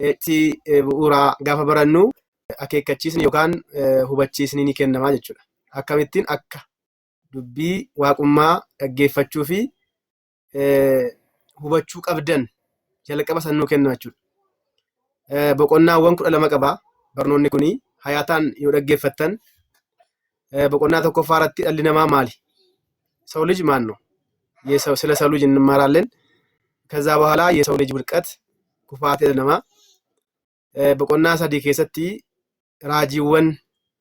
itti bu'uuraa gaafa barannu akeekkachiisni yookaan hubachiisni ni kennamaa jechuudha. Akkamittiin akka dubbii waaqummaa dhaggeeffachuu fi hubachuu qabdan jalqaba sannuu kenna jechuudha. Boqonnaawwan 12 qaba barnoonni kuni hayaataan yoo dhaggeeffattan boqonnaa tokkoffaa irratti dhalli namaa maali? ሰው ልጅ ማን ነው? ስለ ሰው ልጅ እንማራለን። ከዛ በኋላ የሰው ልጅ ውድቀት ኩፋት ለማ በቆና ሰዲ ከሰቲ ራጂወን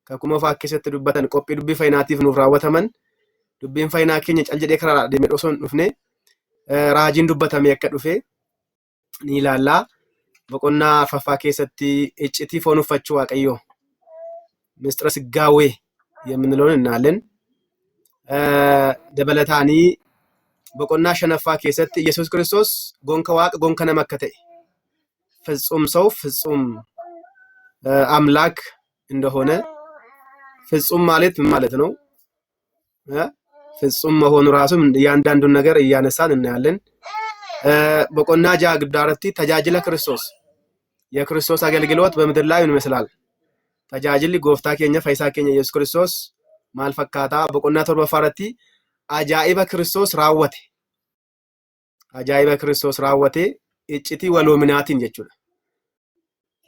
ከኩመፋ ከሰቲ ዱበተን ቆጲ ዱቢ ፋይናቲፍ ኑፍ ራወተመን ዱቢን ፋይና ኬኛ ጨልጀዴ ከራ ደሜዶሶን ዱፍኔ ራጂን ዱበተም የከ ዱፌ ኒላላ በቆና ፈፋ ከሰቲ እጭቲ ፎኑፈቹ ዋቀዮ ምስጥረ ስጋዌ የምንለውን እናለን። ደበለታኒ በቆና ሸነፋ ከሰት ኢየሱስ ክርስቶስ ጎንከ ዋቅ ጎንከ ነመከተ ፍጹም ሰው ፍጹም አምላክ እንደሆነ ፍጹም ማለት ምን ማለት ነው? ፍጹም መሆኑ ራሱም ያንዳንዱን ነገር እያነሳን እናያለን። በቆና ጃ ግዳረቲ ተጃጅለ ክርስቶስ የክርስቶስ አገልግሎት በምድር ላይ ምን ይመስላል? ተጃጅሊ ጎፍታ ኬኛ ፈይሳ ኬኛ ኢየሱስ ክርስቶስ ማል ፈካታ በቆና ተርበፋረቲ አጃኢበ ክርስቶስ ራወቴ አጃኢበ ክርስቶስ ራወቴ እጭቲ ወሎሚናቲን ጀቹላ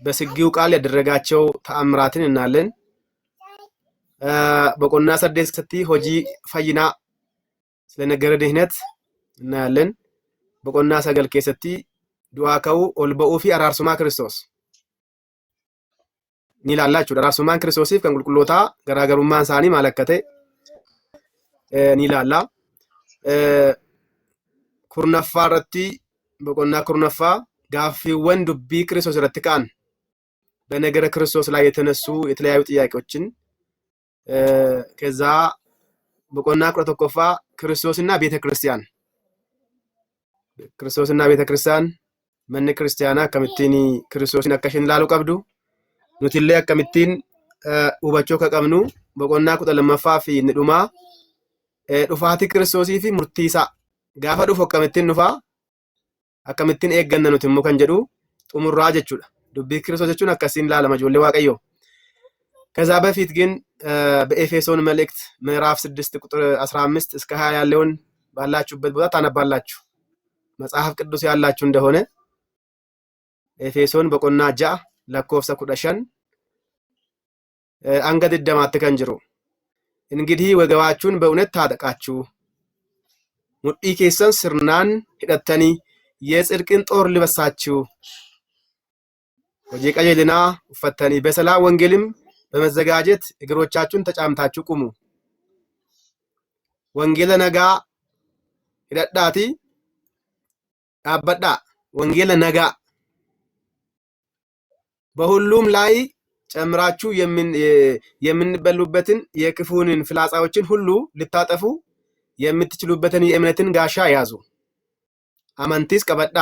በስጊው ቃል ያደረጋቸው ተአምራትን እናለን። በቆና ሰደስቲ ሆጂ ፈይና ስለነገረ ድህነት እናያለን። በቆና ሰገል ከሰቲ ዱአከው ኦልበኡ ፊ አራርሱማ ክርስቶስ ኒላላችሁ አራርሱማን ክርስቶስ ከንቁልቁሎታ ገራገሩማን ሳኒ ማለከተ ኒላላ ኩርነፋ ረቲ በቆና ኩርነፋ ጋፊወን ዱቢ ክርስቶስ ረትካን በነገረ ክርስቶስ ላይ የተነሱ የተለያዩ ጥያቄዎችን ከዛ በቆና ቁረተኮፋ ክርስቶስና ቤተክርስቲያን መን ክርስቲያና ከምቲኒ ክርስቶስን አከሽን ላሉ ቀብዱ ኑቲለ አከምቲን ኡባቾ ከቀምኑ በቆና ቁጠ ለመፋ ፊ ንዱማ ዱፋቲ ክርስቶሲ ፊ ሙርቲሳ ጋፋ ዱፎ አከምቲን ኑፋ አከምቲን ኤገነኑት ሙ ከንጀዱ ጡሙራ ጀቹላ ዱቢ ክርስቶስ ጀቹን አከሲን ላለማ ጆሌ ዋቀዮ። ከዛ በፊት ግን በኤፌሶን መልእክት ምዕራፍ 6 ቁጥር 15 እስከ 20 ያለውን ባላችሁበት ቦታ ታነባላችሁ። መጽሐፍ ቅዱስ ያላችሁ እንደሆነ ኤፌሶን በቆና ጃ ለኮፍሰ ኩዳሻን አንገድ ደማት ከንጅሩ እንግዲህ ወገባችሁን በእውነት ታጠቃችሁ ሙዲ ኬሰን ስርናን ሂደተኒ የጽድቅን ጦር ልበሳችሁ ወጂ ቀየልና ፈተኒ በሰላም ወንጌልም በመዘጋጀት እግሮቻችሁን ተጫምታችሁ ቁሙ። ወንጌለ ነጋ ሂደዳቲ አበዳ ወንጌለ ነጋ በሁሉም ላይ ጨምራችሁ የምንበሉበትን የክፉንን ፍላጻዎችን ሁሉ ልታጠፉ የምትችሉበትን የእምነትን ጋሻ ያዙ። አመንቲስ ቀበዳ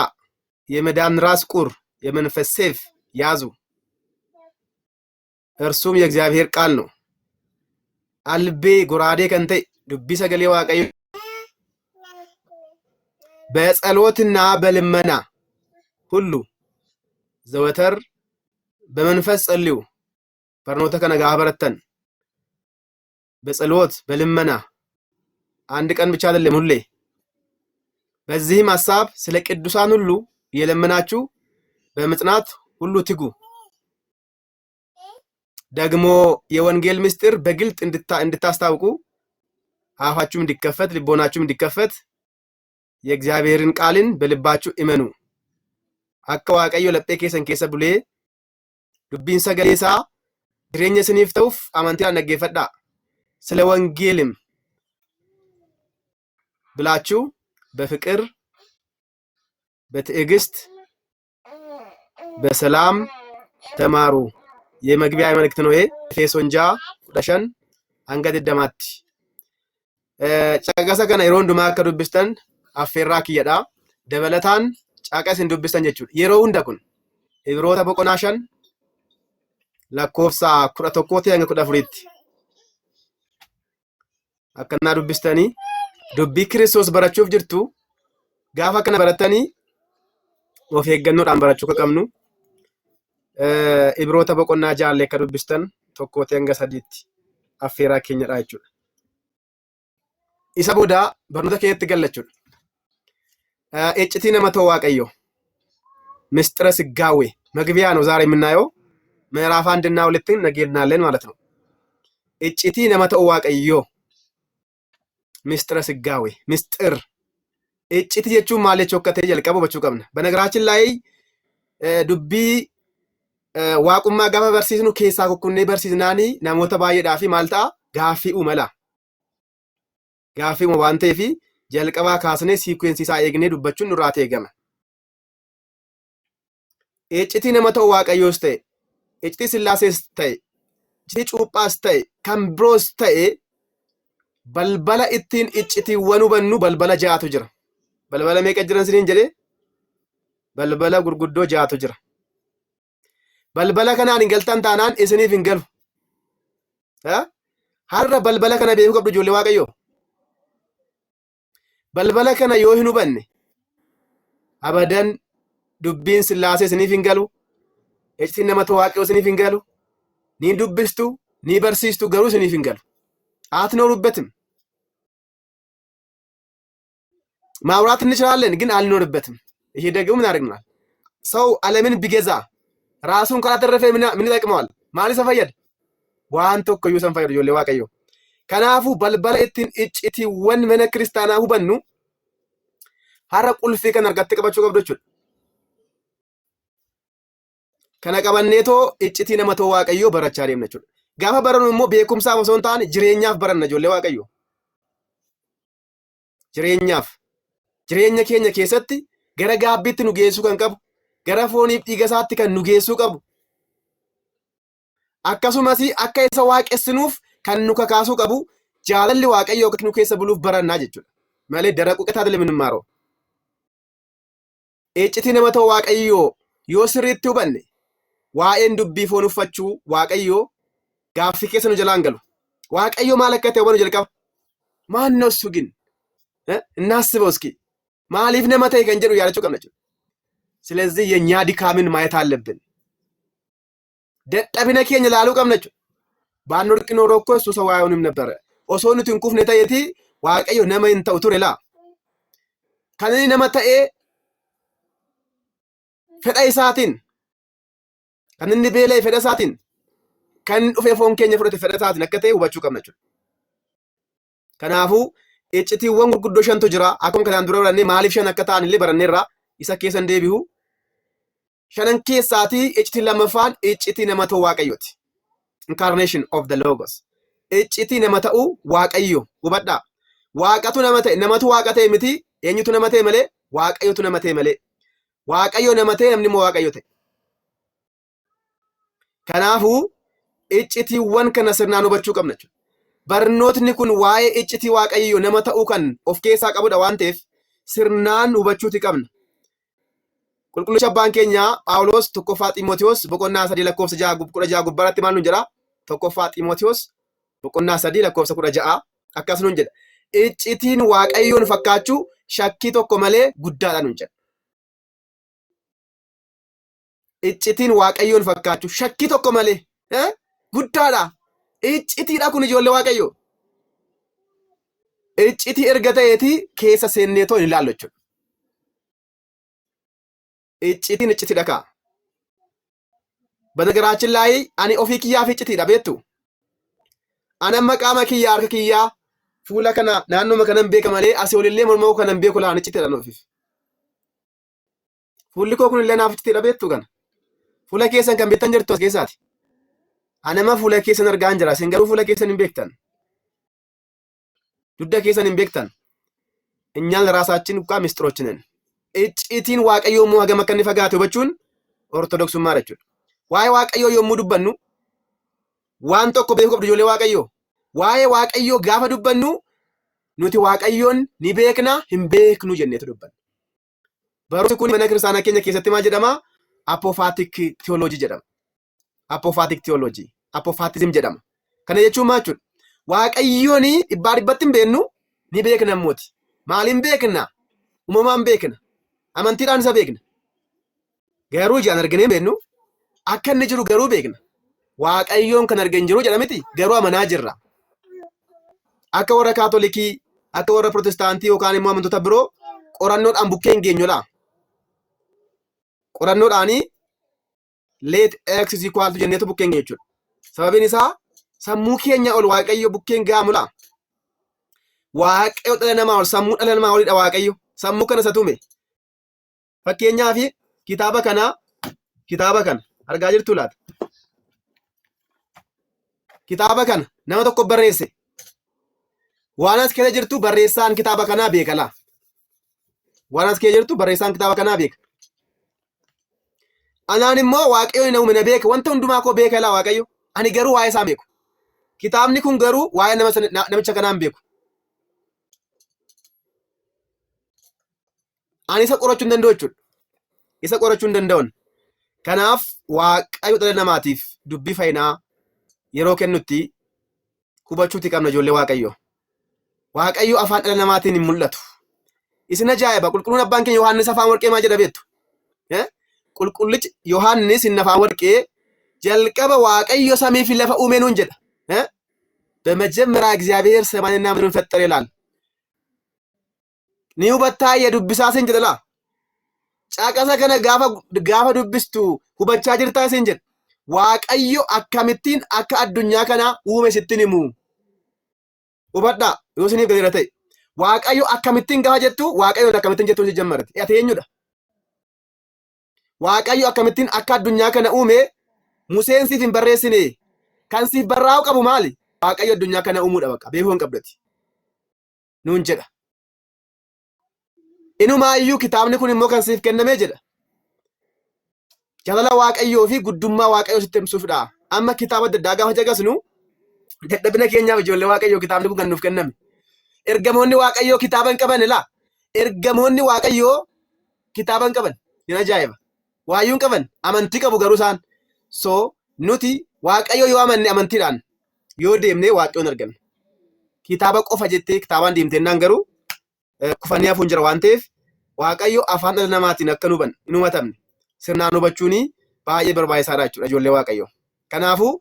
የመዳን ራስ ቁር የመንፈስ ሰይፍ ያዙ። እርሱም የእግዚአብሔር ቃል ነው። አልቤ ጎራዴ ከንተ ዱቢ ሰገሌ ዋቀዩ በጸሎትና በልመና ሁሉ ዘወተር በመንፈስ ጸልዩ። በርኖተ ከነጋ በረተን በጸሎት በልመና አንድ ቀን ብቻ አይደለም ሁሌ። በዚህም ሐሳብ ስለ ቅዱሳን ሁሉ የለመናችሁ በመጽናት ሁሉ ትጉ። ደግሞ የወንጌል ምስጢር በግልጥ እንድታስታውቁ አፋችሁም እንዲከፈት ልቦናችሁም እንዲከፈት የእግዚአብሔርን ቃልን በልባችሁ እመኑ። አከ ዋቀዮ ለጴ ኬሰን ኬሰ ቡሌ ዱቢን ሰገሌሳ ድሬኘ ስኒፍ ተውፍ አማንቲያ ነገፈዳ ስለ ወንጌልም ብላችሁ በፍቅር በትዕግስት በሰላም ተማሩ። የመግቢያ መልእክት ነው ይሄ። ኤፌሶን ጃ ቁዳሸን አንገድ ደማቲ ጫቀሰ ከነ ይሮንዱማ ከዱብስተን አፌራ ኪየዳ ደበለታን ጫቀስ እንዱብስተን ጀቹ የሮ ሁንደኩን ኢብሮታ በቆናሸን ለኮፍሳ ኩረተኮቴ አንገ ኩዳፍሪት አከና ዱብስተኒ ዱቢ ክርስቶስ በራቹፍ ጅርቱ ጋፋ ከነ በረተኒ ወፌ ገኖ ዳን በራቹ ከቀምኑ Ibroota boqonnaa jaalle akka dubbistan tokkooti hanga sadiitti affeeraa keenyadha jechuudha. Isa booda barnoota keenyatti gallachuudha. Iccitii nama ta'u Waaqayyo ምስጢረ ስጋዌ መግቢያ ነው ዛሬ የምናየው። ምዕራፍ 1 እና 2 ነገ እናያለን ማለት ነው። iccitii nama ta'u Waaqayyo ምስጢረ ስጋዌ ምስጢር iccitii jechuun maal jechuu akka ta'e jalqaba hubachuu qabna. በነገራችን ላይ dubbii waaqummaa gaafa barsiisnu keessaa kukkunnee barsiisnaanii namoota baay'eedhaaf maal ta'a gaaffii uumala. Gaaffii waan ta'eef jalqabaa kaasnee siikwensii isaa eegnee dubbachuun nurraa eegama. Iccitii nama ta'u Waaqayyoos ta'e, iccitii Sillaasees ta'e, iccitii Cuuphaas ta'e, kan biroos ta'e balbala ittiin iccitiiwwan hubannu balbala 6tu jira. Balbala meeqa jiran isiniin jedhee? Balbala gurguddoo 6tu jira. Balbala kanaan hin galtan taanaan isiniif hin galu. Har'a balbala kana beekuu qabdu ijoollee Waaqayyoo. Balbala kana yoo hin hubanne abadan dubbiin Sillaasee isiniif hin galu. Iccitiin nama ta'u Waaqayyoo isiniif hin galu. Ni dubbistu, ni barsiistu garuu isiniif hin galu. አትኖሩበትም። ማውራት እንችላለን ግን አልኖርበትም። ይሄ ደግሞ ምን ያደርግናል? ሰው ዓለምን ቢገዛ ራሱን ካላተረፈ ምን ይጠቅመዋል? ማን ይሰፋየድ? ዋን tokko iyyuu sanfayyadu ijoollee Waaqayyo. Kanaafuu balbala ittiin iccitiiwwan mana kiristaanaa hubannu har'a qulfii kan argattee qabachuu qabdu jechuudha. Kana qabanneetoo iccitii nama ta'u Waaqayyo barachaa deemna jechuudha. Gaafa barannu immoo beekumsaaf osoo hin taane jireenyaaf baranna ijoollee Waaqayyo. Jireenyaaf. Jireenya keenya keessatti gara gaabbiitti nu geessuu kan qabu, gara fooniif dhiiga isaatti kan nu geessuu qabu. Akkasumas akka isa waaqessinuuf kan nu kakaasuu qabu jaalalli Waaqayyo akka nu keessa buluuf barannaa jechuudha. Malee daraquu qixaatale minimmaaroo. Iccitii nama ta'u Waaqayyo yoo sirriitti hubanne waa'een dubbii foon uffachuu Waaqayyo gaaffii keessa nu jalaan galu. Waaqayyo maal akka ta'e hubannuu jalqaba. Maannoo እሱ ግን እናስበው እስኪ ማሊፍ ነመተ ከንጀሩ ያለችው ቀምነች። ስለዚህ የኛ ድካምን ማየት አለብን። ደጠብነ ከኛ ላሉ ቀምነች ባንወርቅ ኖሮ እኮ እሱ ሰው አይሆንም ነበር። ኦሶኑ ትንኩፍ ነታየቲ Waaqayyo nama hin ta'u ture laa. Kanni nama ta'ee fedha isaatiin kan inni beela'e fedha isaatiin kan dhufee foon keenya fudhate fedha isaatiin akka ta'e hubachuu qabna jechuudha. Kanaafuu iccitiiwwan gurguddoo 5tu jira. Akkuma kanaan dura barannee maaliif 5 akka ta'an illee baranneerra. Isa keessan deebi'u. 5 keessaatii iccitii lamaffaan iccitii nama ta'u Waaqayyooti. Incarnation of the Logos. Iccitii nama ta'u Waaqayyo. Hubadhaa. Waaqatu nama ta'e, namatu Waaqa ta'e miti. Eenyutu nama ta'e malee? Waaqayyotu nama ta'e malee. Waaqayyo nama ta'e, namni immoo Waaqayyo ta'e. Kanaafuu iccitiiwwan kana sirnaan hubachuu qabna jechuudha. Barnootni kun waa'ee iccitii Waaqayyo nama ta'uu kan of keessaa qabudha waan ta'eef sirnaan hubachuuti qabna. Qulqullicha abbaan keenya Phaawulos tokkoffaa Xiimotewos boqonnaa 3 lakkoofsa 16 gubbaratti maal nuun jedha? Tokkoffaa Xiimotewos boqonnaa 3 lakkoofsa 16 akkas nuun jedha. Iccitiin Waaqayyoon fakkaachuu shakkii tokko malee guddaadha nuun jedha. Iccitiin Waaqayyoon fakkaachuu shakkii tokko malee guddaadha. Iccitiidha kun ijoollee Waaqayyo. Iccitii erga ta'eeti keessa seenneetoo hin ilaallu jechuudha. Iccitiin iccitiidha kaa. በነገራችን ላይ ani ofii kiyyaaf iccitiidha beektu. Ana maqaama kiyyaa harka kiyyaa fuula kana naannoo kanan beeka malee asii olillee morma kanan beeku laan iccitiidha ofiif. Fuulli koo kun illee naaf iccitiidha beektu kana. Fuula keessan kan beektan jirtu as keessaati. Anama fuula keessan argaa hin jira. Isin garuu fuula keessan hin beektan. Dudda keessan hin beektan. እኛን ለራሳችን እንኳን ምስጢሮች ነን። iccitiin Waaqayyo immoo hagam akka inni fagaate hubachuun ortodoksummaa jechuudha. Waa'ee Waaqayyo yommuu dubbannu waan tokko beekuu qabdu ijoollee Waaqayyo. Waa'ee Waaqayyo gaafa dubbannu nuti Waaqayyoon ni beekna hin beeknu jenneetu dubbanna. Barumsi kun mana kiristaanaa keenya keessatti maal jedhama? Apophatic theology jedhama. Apophatic theology. Apophatism jedhama. Kana jechuun maal jechuudha? Waaqayyoon dhibbaa dhibbatti hin beeknu ni beekna mooti. Maaliin beekna? Uumamaan beekna. Amantiidhaan isa beekna. Garuu ijaan arginee beeknu akka inni jiru garuu beekna. Waaqayyoon kan argan jiru jedhamiti garuu amanaa jirra. Akka warra Kaatolikii, akka warra Protestaantii yookaan immoo amantoota biroo qorannoodhaan bukkee hin geenyudha. Qorannoodhaanii let x is equal to jenneetu bukkee hin geenyu jechuudha. Sababiin isaa sammuu keenya ol Waaqayyo bukkeen gaamula. Waaqayyo dhala namaa ol sammuu dhala namaa olidha Waaqayyo. Sammuu kana isa tume. Fakkeenyaaf kitaaba kana argaa jirtu laata? Kitaaba kana nama tokko barreesse. Waan as keessa jirtu barreessaan kitaaba kanaa beekala. Waan as keessa jirtu barreessaan kitaaba kanaa beeka. Anaan immoo Waaqayyo na uume na beeka. Wanta hundumaa koo beekala Waaqayyo. Ani garuu waa'ee isaa beeku. Kitaabni kun garuu waa'ee namicha kanaa hin beeku. Ani isa qorachuu hin danda'u jechuudha. Isa qorachuu hin danda'uun. Kanaaf Waaqayyo dhala namaatiif dubbii fayyinaa yeroo kennutti hubachuuti qabna ijoollee Waaqayyo. Waaqayyo afaan dhala namaatiin hin mul'atu. Isin ajaa'iba qulqulluun abbaan keenya Yohaannis afaan warqee maal jedha beektu? Qulqullichi Yohaannis hin afaan warqee jalqaba Waaqayyo samii fi lafa uume nuun jedha. በመጀመሪያ እግዚአብሔር ሰማይንና ምድርን ፈጠረ ይላል። ni hubataa dubbisaa sin jedha laa. Caqasa kana gaafa dubbistu hubachaa jirtaa sin jedha. Waaqayyo akkamittiin akka addunyaa kana uume sittin himu. Hubadhaa yoo isiniif gadi ta'e. Waaqayyo akkamittiin gaafa jettu Waaqayyo akkamittiin jettu jammarate. Ati eenyudha? Waaqayyo akkamittiin akka addunyaa kana uume Museen siif hin barreessine. Kan siif barraa'u qabu maali? Waaqayyo addunyaa kana uumuudha bakka beekuu hin qabdati. Nuun jedha. Inumaayyuu kitaabni kun immoo kan siif kenname jedha. Jaalala Waaqayyoo fi guddummaa Waaqayyoo sitti himsuufidha. Amma kitaaba adda addaa gaafa caqasnu dadhabina keenyaaf ijoollee Waaqayyoo kitaabni kun kan nuuf kenname. Ergamoonni Waaqayyoo kitaaba hin qaban laa. Ergamoonni Waaqayyoo kitaaba hin qaban. Ni ajaa'iba. Waayyuu hin qaban. Amantii qabu garuu isaan. So nuti Waaqayyoo yoo amanne amantiidhaan yoo deemnee Waaqayyoon arganna. Kitaaba qofa jettee kitaabaan deemtennaan garuu kufanii hafuun jira waan ta'eef Waaqayyo afaan dhala namaatiin akka hin hubatamne sirnaan hubachuun baay'ee barbaachisaadha jechuudha ijoollee Waaqayyo. Kanaafuu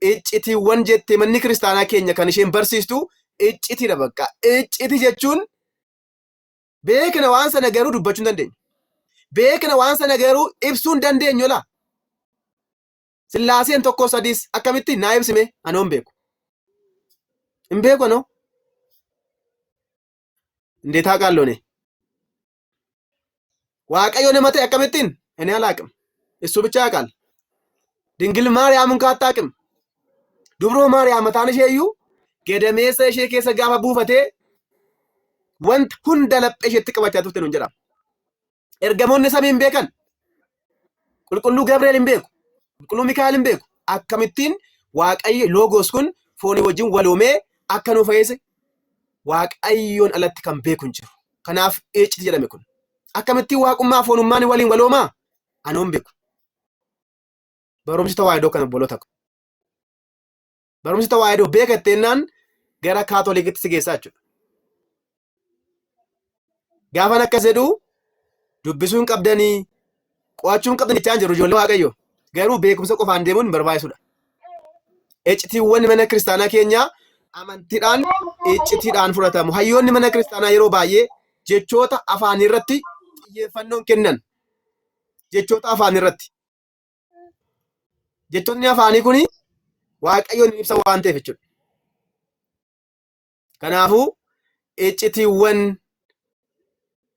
iccitiiwwan jettee manni kiristaanaa keenya kan isheen barsiistu iccitiidha bakka. Icciti jechuun beekna waan sana garuu dubbachuu hin dandeenyu. Beekna waan sana garuu ibsuu hin dandeenyu laa. Sillaaseen tokko sadiis akkamitti naa ibsime anoo hin beeku. Hin beeku anoo. እንዴት አውቃለሁ እኔ? Waaqayyo nama ta'e akkamittiin? Ani alaaqim. Isu ብቻ ያውቃል. ድንግል ማርያምን ካታቅም ዱብሮ ማርያም mataan ishee iyyuu gadameessa ishee keessa gaafa buufatee wanta hunda laphee isheetti qabachaa turte nuun jedhama. Ergamoonni samii hin beekan. Qulqulluu Gabriel hin beeku. Qulqulluu Mikaa'el hin beeku. Akkamittiin Waaqayyo loogos kun foonii wajjin waloomee akka nu fayyise Waaqayyoon alatti kan beeku hin jiru. Kanaaf icciti jedhame kun. Akkamittiin waaqummaa foonummaan waliin waloomaa? Anoo hin beeku. Barumsi tawaahidoo kana obboloota ko. Barumsi tawaahidoo beekattennaan gara Kaatolikiitti si geessaa jechuudha. Gaafan akkas jedhu dubbisuu hin qabdanii qo'achuu hin qabdanii jechaa hin jiru ijoollee Waaqayyoo. Garuu beekumsa qofaan deemuun hin barbaachisudha. Iccitiiwwan mana kiristaanaa keenyaa amantiidhaan iccitiidhaan fudhatamu. Hayyoonni mana kiristaanaa yeroo baay'ee jechoota afaan irratti xiyyeeffannoon kennan. Jechoota afaan irratti. Jechoonni afaanii kuni Waaqayyoon ibsa waan ta'eef jechuudha. Kanaafuu iccitiiwwan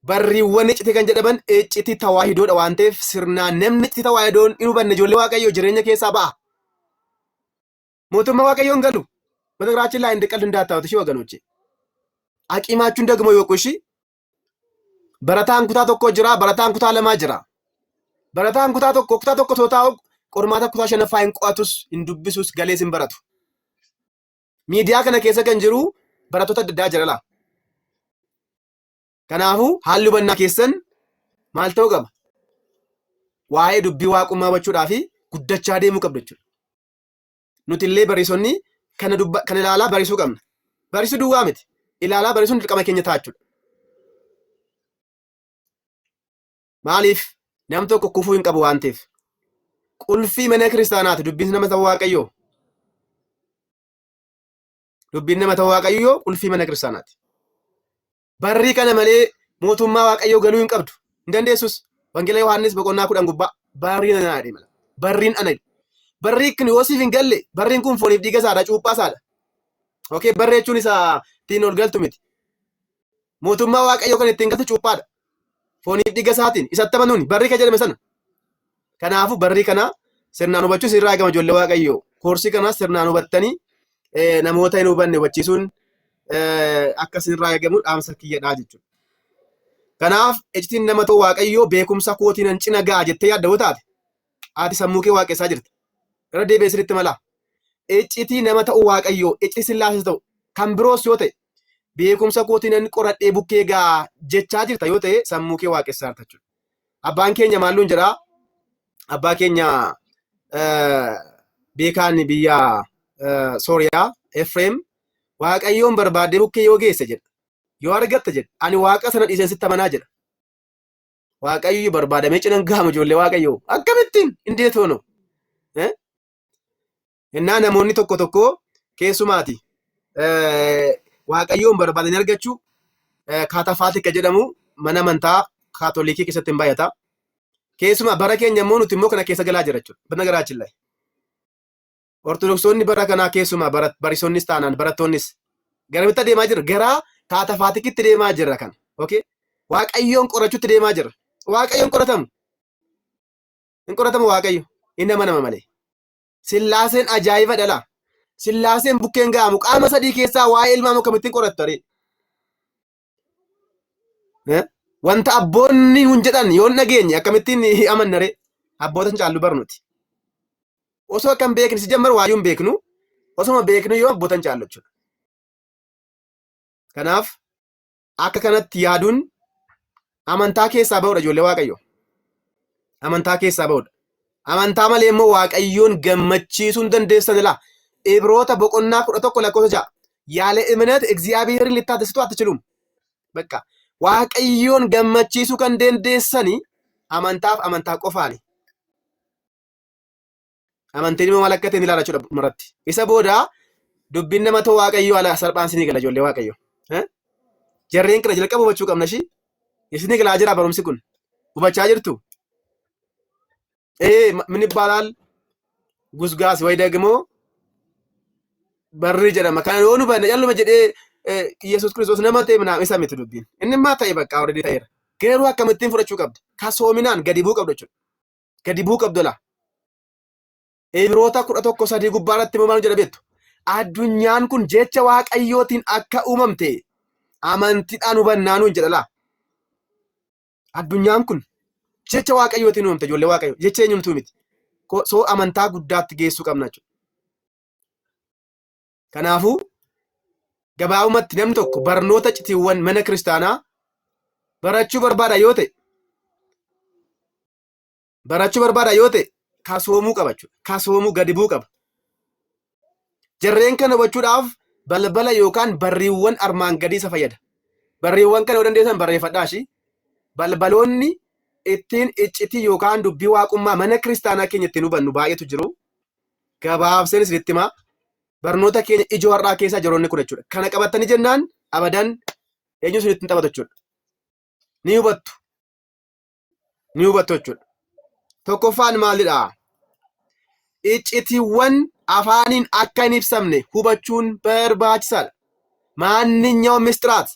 barriiwwan iccitii kan jedhaman iccitii tawaahidoodha waan ta'eef sirnaan namni iccitii tawaahidoon hin hubanne ijoollee Waaqayyoo jireenya keessaa ba'a. Mootummaa Waaqayyoon galu. በነገራችን ላይ እንደቀልድ እንዳታዩት እሺ ወገኖቼ። አቂማችሁን ደግሞ ይወቁ እሺ። በረታን ኩታ tokko jira barataan kutaa lama jira. Barataan kutaa tokko tootaa qormaata kutaa shanaffaa hin qo'atus hin dubbisus galees hin baratu. Miidiyaa kana keessa kan jiru barattoota adda addaa jira laa. Kanaafuu haalli hubannaa keessan maal ta'uu qaba? Waa'ee dubbii waaqummaa hubachuudhaa fi guddachaa deemuu qabdu jechuudha. Nuti illee barsiisonni kana ilaalaa barsiisuu qabna. Barsiisuu duwwaa miti. Ilaalaa barsiisuun dirqama keenya ta'a jechuudha. Maaliif nam tokko kufuu hin qabu waan ta'eef. qulfii mana kiristaanaati dubbiin nama ta'uu waaqayyoo. Dubbiin nama ta'uu waaqayyoo qulfii mana kiristaanaati. Barrii kana malee mootummaa waaqayyoo galuu hin qabdu. Hin dandeessus. Wangeela Yohaannis boqonnaa 10 gubbaa barriin ana jedhe. Barriin ana. Barrii kun Yoosiif hin galle. Barriin kun fooniif dhiiga isaadha, cuuphaa isaadha. Okay, barree jechuun isaa ittiin ol galtu miti. Mootummaa waaqayyoo kan ittiin galtu cuuphaadha. Fooniif dhiiga isaatiin isatti amanuuni barrii kan jedhame sana. Kanaafuu barrii kana sirnaan hubachuu sirraa eegama ijoollee waaqayyoo. Koorsii kanas sirnaan hubattanii namoota hin hubanne hubachiisuun akka sirraa eegamu dhaamsa kiyyadhaa jechuudha. Kanaaf iccitiin nama ta'u waaqayyoo beekumsa kootiin an cina ga'a jettee yaadda yoo taate ati sammuu kee waaqessaa jirta. Irra deebi'ee sirriitti malaa. Iccitii nama ta'u waaqayyoo iccitii Sillaasees ta'u kan biroos yoo ta'e beekumsa kootiin an qoradhee bukkee ga'a jechaa jirta yoo ta'e sammuu kee waaqessaa jirta jechuudha. Abbaan keenya maalluun jedhaa? Abbaa keenya beekaan biyya Sooriyaa Efreem waaqayyoon barbaadee bukkee yoo geesse jedha. Yoo argatta jedha ani waaqa sana dhiiseen sitti amanaa jedha. Waaqayyo barbaadamee cinan gaama ijoollee waaqayyoo akkamittiin indeet hono innaa namoonni tokko tokko keessumaati waaqayyoon barbaadanii argachuu kaatafaatika jedhamu mana amantaa kaatolikii keessatti hin baay'ata. Keessumaa bara keenya immoo nuti immoo kana keessa galaa jira jechuudha. Bana garaachillaa. Ortodoksonni bara kanaa keessumaa barisoonnis taanaan barattoonnis garamitti deemaa jira? Gara kaatafaatikitti deemaa jira kan. Okay? Waaqayyoon qorachuutti deemaa jira. Waaqayyoon qoratamu. Hin qoratamu waaqayyo. Inni amanama malee. Sillaaseen ajaa'iba dhala. Sillaaseen bukkeen ga'amu qaama sadii keessaa waa'ee ilmaa moo kamittiin qorattu aree? Wanta abboonni hun jedhan yoon dhageenye akkamittiin amanna ree? Abboota hin caallu barnuti. Osoo akkam beekni si jammar waayuun beeknu osoma beeknu yoo abboota hin caallu jechuudha. Kanaaf akka kanatti yaaduun amantaa keessaa ba'uudha ijoollee waaqayyoo. Amantaa keessaa ba'uudha. Amantaa malee immoo waaqayyoon gammachiisuu hin dandeessan ilaa. Ibroota boqonnaa 11 lakkoofsa 6 yaale እምነት እግዚአብሔርን ልታደስቱ አትችሉም. በቃ waaqayyoon gammachiisuu kan dandeessani amantaaf amantaa qofaani. Amantiin immoo maal akka ta'e ilaala jechuudha maratti. Isa booda dubbiin nama ta'u waaqayyoo ala salphaan sinii gala ijoollee waaqayyoo. Jarreen kana jalqaba hubachuu qabna shi. Isinii galaa jira barumsi kun. Hubachaa jirtu? Min ይባላል ጉዝጋስ ወይ ደግሞ barri jedhama. Kana yoo nu banne calluma jedhee Yesuus Kiristoos nama ta'e ምናምን isa miti dubbiin. Inni maa ta'e bakka already ta'eera. Garuu akkamittiin fudhachuu qabdi? Kasoominaan gadi bu'uu qabdu jechuudha. Gadi bu'uu qabdu laa. Ibroota 11:3 gubbaarratti maal jedha beektu? Addunyaan kun jecha waaqayyootiin akka uumamte amantiidhaan hubannaa nuun jedha laa. Addunyaan kun jecha waaqayyootiin uumamte ijoollee waaqayyoo. Jecha eenyumtuu miti. Soo amantaa guddaatti geessuu qabna jechuudha. Kanaafuu gabaabumatti namni tokko barnoota citiiwwan mana kiristaanaa barachuu barbaada yoo ta'e kasoomuu qaba jechuudha. Kasoomuu gadi bu'uu qaba. Jarreen kana hubachuudhaaf balbala yookaan barriiwwan armaan gadii isa fayyada. Barriiwwan kana yoo dandeessan barreeffadhaashi. Balbaloonni ittiin iccitii yookaan dubbii waaqummaa mana kiristaanaa keenya ittiin hubannu baay'eetu jiru. Gabaabseen isinitti himaa. Barnoota keenya ijoo har'aa keessaa jiroonni kun jechuudha. Kana qabattanii jennaan abadan eenyu isinitti hin taphatu jechuudha. Ni hubattu jechuudha. Tokkoffaan maalidha? Iccitiiwwan afaaniin akka hin ibsamne hubachuun barbaachisaadha. ማንኛውም ምስጢራት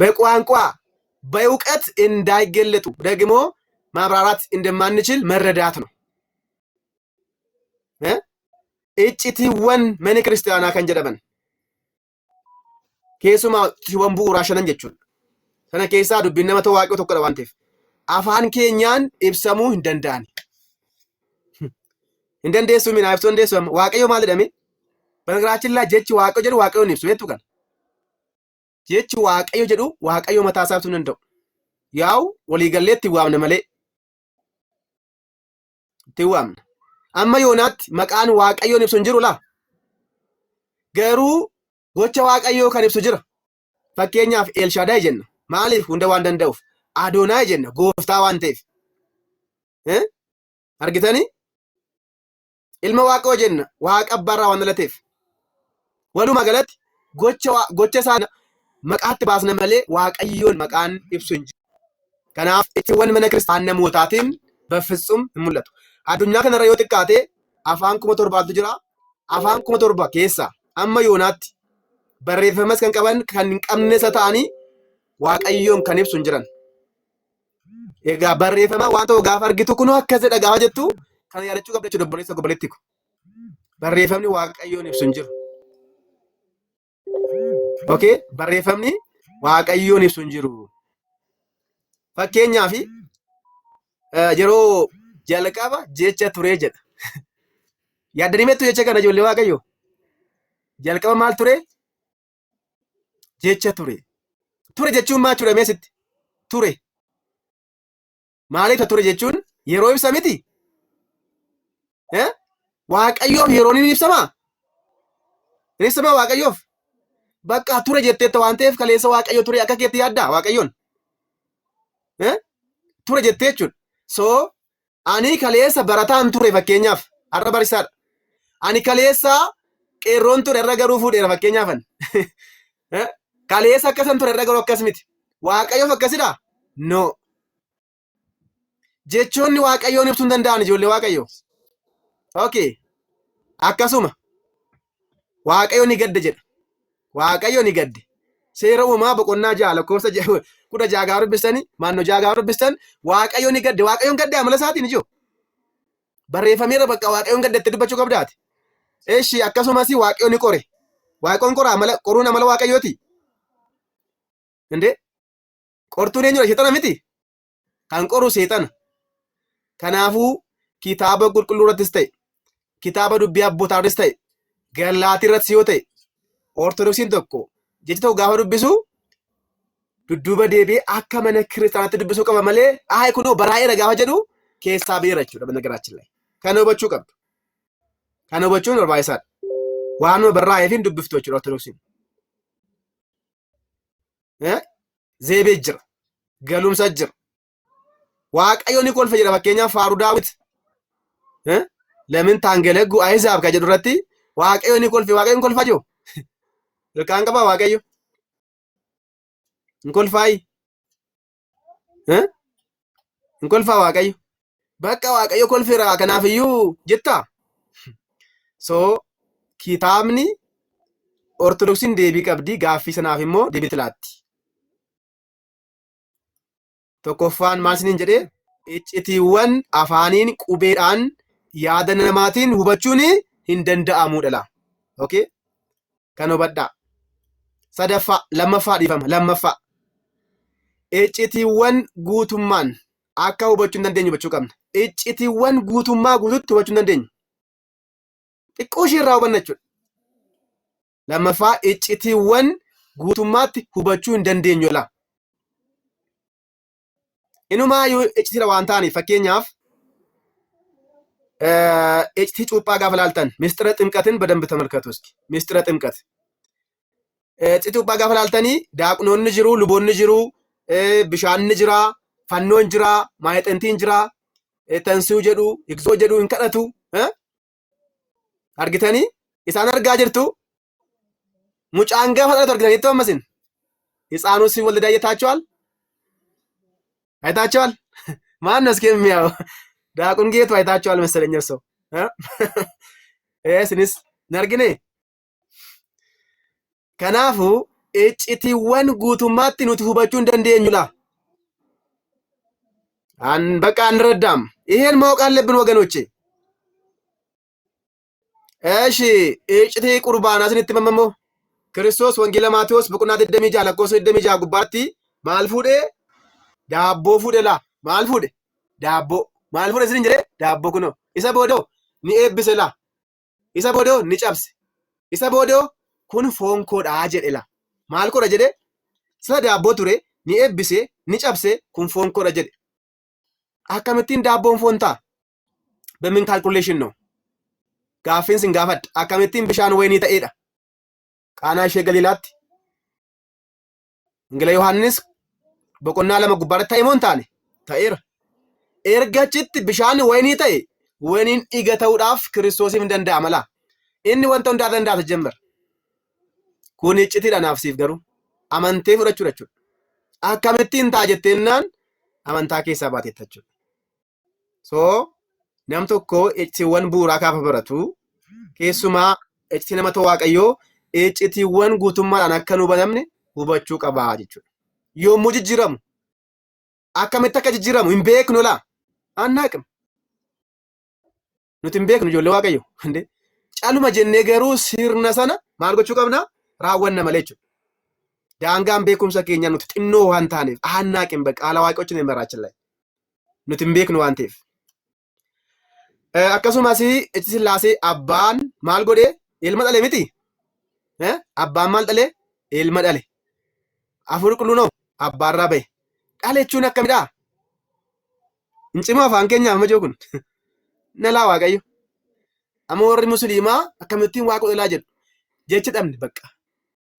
በቋንቋ በእውቀት እንዳይገለጡ ደግሞ ማብራራት እንደማንችል መረዳት ነው። icciitiiwwan mana kiristaanaa kan jedhaman keessumaa tiiwwan bu'uuraa shanan jechuudha. Sana keessaa dubbiin nama ta'u waaqayyoo tokkodha waan ta'eef afaan keenyaan ibsamuu hin danda'ani. Hin dandeessu minaa ibsuu dandeessu waaqayyo maal jedhame? Banagraachillaa jechi waaqayyo jedhu waaqayyo hin ibsu jettu kan. Jechi waaqayyo jedhu waaqayyo mataa isaa ibsuu hin danda'u. Yaa'u waliigallee itti waamna malee. Itti waamna. Amma yoonaatti maqaan waaqayyoon ibsu hin jiru laa. Garuu gocha waaqayyoo kan ibsu jira. Fakkeenyaaf Elshaadaay jenna. Maaliif? Hunda waan danda'uuf. Adoonaay jenna. Gooftaa waan ta'eef. argitanii ilma waaqoo jenna waaqa abbaarraa waan dhalateef walumaa galatti gocha isaa maqaatti baasna malee waaqayyoon maqaan ibsu hin jiru. Kanaaf ittiiwwan mana kiristaanaa namootaatiin በፍጹም hin mul'atu. Addunyaa kanarra yoo xiqqaate afaan 7,000tu jira. Afaan 7,000 keessa amma yoonaatti barreeffamas kan qaban kan hin qabnes ta'anii waaqayyoon kan ibsu hin jiran. Egaa barreeffama waan ta'u gaafa argitu kunoo akkas jedha gaafa jettu kan yaadachuu qabda jechuudha obboleessa obboleetti kun. Barreeffamni waaqayyoon ibsu hin jiru. Okay, barreeffamni waaqayyoon ibsu hin jiru. Fakkeenyaaf yeroo jalqaba jecha ture jedha. Yaaddanii meettu jecha kana ijoollee waaqayyo. Jalqaba maal ture? Jecha ture. Ture jechuun maal jechuudha meesitti? Ture. Maaliif ture jechuun yeroo ibsa miti? Waaqayyoof yeroon ni ibsamaa? Ni ibsamaa waaqayyoof? Bakka ture jetteetta waan ta'eef kaleessa waaqayyo ture akka keetti yaaddaa waaqayyoon? Ture jettee jechuudha. So ani kaleessa barataan ture fakkeenyaaf har'a barisaadha. Ani kaleessa qeerroon ture irra garuu fuudheera fakkeenyaafan. Kaleessa akkasan ture irra garuu akkas miti. Waaqayyoof akkasidhaa? No. Jechoonni waaqayyoon ibsuu hin danda'an ijoollee waaqayyoo. Okay. Akkasuma waaqayyo ni gadde jedha. Waaqayyo ni gadde. Seera uumamaa boqonnaa 6 lakkoofsa 16 gaafa dubbistanii maannoo 6 gaafa dubbistan waaqayyo ni gadde. Waaqayyoon gadde amala isaatiin ijoo. Barreeffameera bakka waaqayyoon gadde itti dubbachuu qabdaati. Eeshi akkasumas waaqayyo ni qore. Waaqayyoon qora amala qoruun amala waaqayyooti. Inde qortuun eenyudha seexana miti. Kan qoru seexana. Kanaafuu kitaaba qulqulluu irrattis ta'e kitaaba dubbii abbootaarrattis ta'e galaatii irrattis yoo ta'e ortodoksiin tokko jecha ta'u gaafa dubbisu dudduuba deebi'ee akka mana kiristaanaatti dubbisuu qaba malee kunoo baraa'eera gaafa jedhu keessaa beera jechuudha bannagaraachillee. Kan hubachuu qabdu. Kan hubachuun barbaachisaadha. Waanuma barraa'eef hin dubbiftu jechuudha ortodoksiin. Zeebee jira. Galumsa jira. Waaqayyo ni kolfa jedha fakkeenyaaf faaruu Daawit. Lamin taangeleggu Ahizaab kan jedhu irratti waaqayyo ni kolfe waaqayyoon kolfaa jiru. Ilkaan qabaa waaqayyo. Hin kolfaayi. Hin kolfaa waaqayyo. Bakka waaqayyo kolfeera kanaafiyyuu jettaa. So kitaabni ortodoksiin deebii qabdi gaaffii sanaaf immoo deebii laatti. Tokkoffaan maal isiniin jedhee iccitiiwwan afaaniin qubeedhaan yaada namaatiin hubachuun hin danda'amudha. Okay? Kan hubadhaa. Sadaffaa lammaffaa dhiifama lammaffaa. Iccitiiwwan guutummaan akka hubachuu hin dandeenyu hubachuu qabna. Iccitiiwwan guutummaa guutuutti hubachuu hin dandeenyu. Xiqqoo ishee irraa hubanna jechuudha. Lammaffaa iccitiiwwan guutummaatti hubachuu hin dandeenyu laa. Inumaayyuu iccitiidha waan ta'aniif fakkeenyaaf iccitii cuuphaa gaafa ilaaltan mistira ximqatin በደንብ ተመልከቱ እስኪ mistira ximqat iccitii cuuphaa gaafa ilaaltanii daaqnoonni jiru luboonni jiru bishaanni jira fannoon jira maayixantiin jira tansiu jedhu igzoo jedhu hin kadhatu argitanii isaan argaa jirtu mucaan gaafa dhalatu argitanii ammasin ሕፃኑን ሲወለድ አይታችኋል? ማን ነው እስኪ የሚያው ዳቁን ጌቱ አይታችኋል መሰለኝ እርሶ ስንስ ነርግኔ ከናፉ እጭቲወን ጉቱማት ኑት ሁበቹ እንደንደኙላ በቃ አንረዳም። ይሄን ማወቅ አለብን ወገኖቼ። እሺ እጭቲ ቁርባን አስንት መመሞ ክርስቶስ ወንጌለ ማቴዎስ በቁናት ደሚጃ ለቆሶ ደሚጃ ጉባቲ ማልፉዴ ዳቦ ፉደላ ማልፉዴ ዳቦ ማልፉዴ ስን እንጀሬ ዳቦ ኩኖ ኢሳ ቦዶ ኒ ኤብሰላ ኢሳ ቦዶ ኒ ጨብስ ኢሳ ቦዶ ኩን ፎንኮዳ ጀደላ ማልኮዳ ጀደ ስለ ዳቦ ቱሬ ኒ ኤብሴ ኒ ጨብሴ ኩን ፎንኮዳ ጀደ አከምቲን ዳቦን ፎንታ በምን ካልኩሌሽን ነው ጋፊን ሲንጋፈድ አከምቲን ብሻን ወይኒ ተኤዳ ቃና ሸ ገሊላት እንግለ ዮሐንስ በቆና ለመጉባረ ታይሞን ታኔ ታኤር ኤርጋችት ብሻን ወይኒ ተኤ waniin dhiiga ta'uudhaaf Kiristoosiif hin danda'ama laa. Inni wanta hundaa danda'a jemmer. Kun iccitiidha naaf siif garuu amantee fudhachuu jechuudha. Akkamittiin ta'a jetteennaan amantaa keessaa baateetta jechuudha. So nam tokko iccitiiwwan bu'uuraa gaafa baratu keessumaa iccitii nama Waaqayyoo iccitiiwwan guutummaadhaan akka nu hubatamne hubachuu qabaa jechuudha. Yommuu jijjiiramu akkamitti akka jijjiiramu hin beeknu laa. Annaaqim. Nuti hin beeknu ijoollee Waaqayyoo. Caluma jennee garuu sirna sana maal gochuu qabna? Raawwanna malee jechuudha. Daangaan beekumsa keenya nuti xinnoo waan taaneef annaaqim bakka haala Waaqayyootiin hin baraachillee. Nuti hin beeknu waan ta'eef. Akkasumas itti Sillaasee abbaan maal godhee ilma dhale miti? Abbaan maal dhale? Ilma dhale. Afur qulqulluu abbaarraa bahe. Dhale jechuun akkamidhaa? Hin cimoo afaan keenyaaf majoo kun. Nalaa Waaqayyo. Amma warri musliimaa akkamittiin waaqa dhalaa jedhu. Jechi dhabne bakka.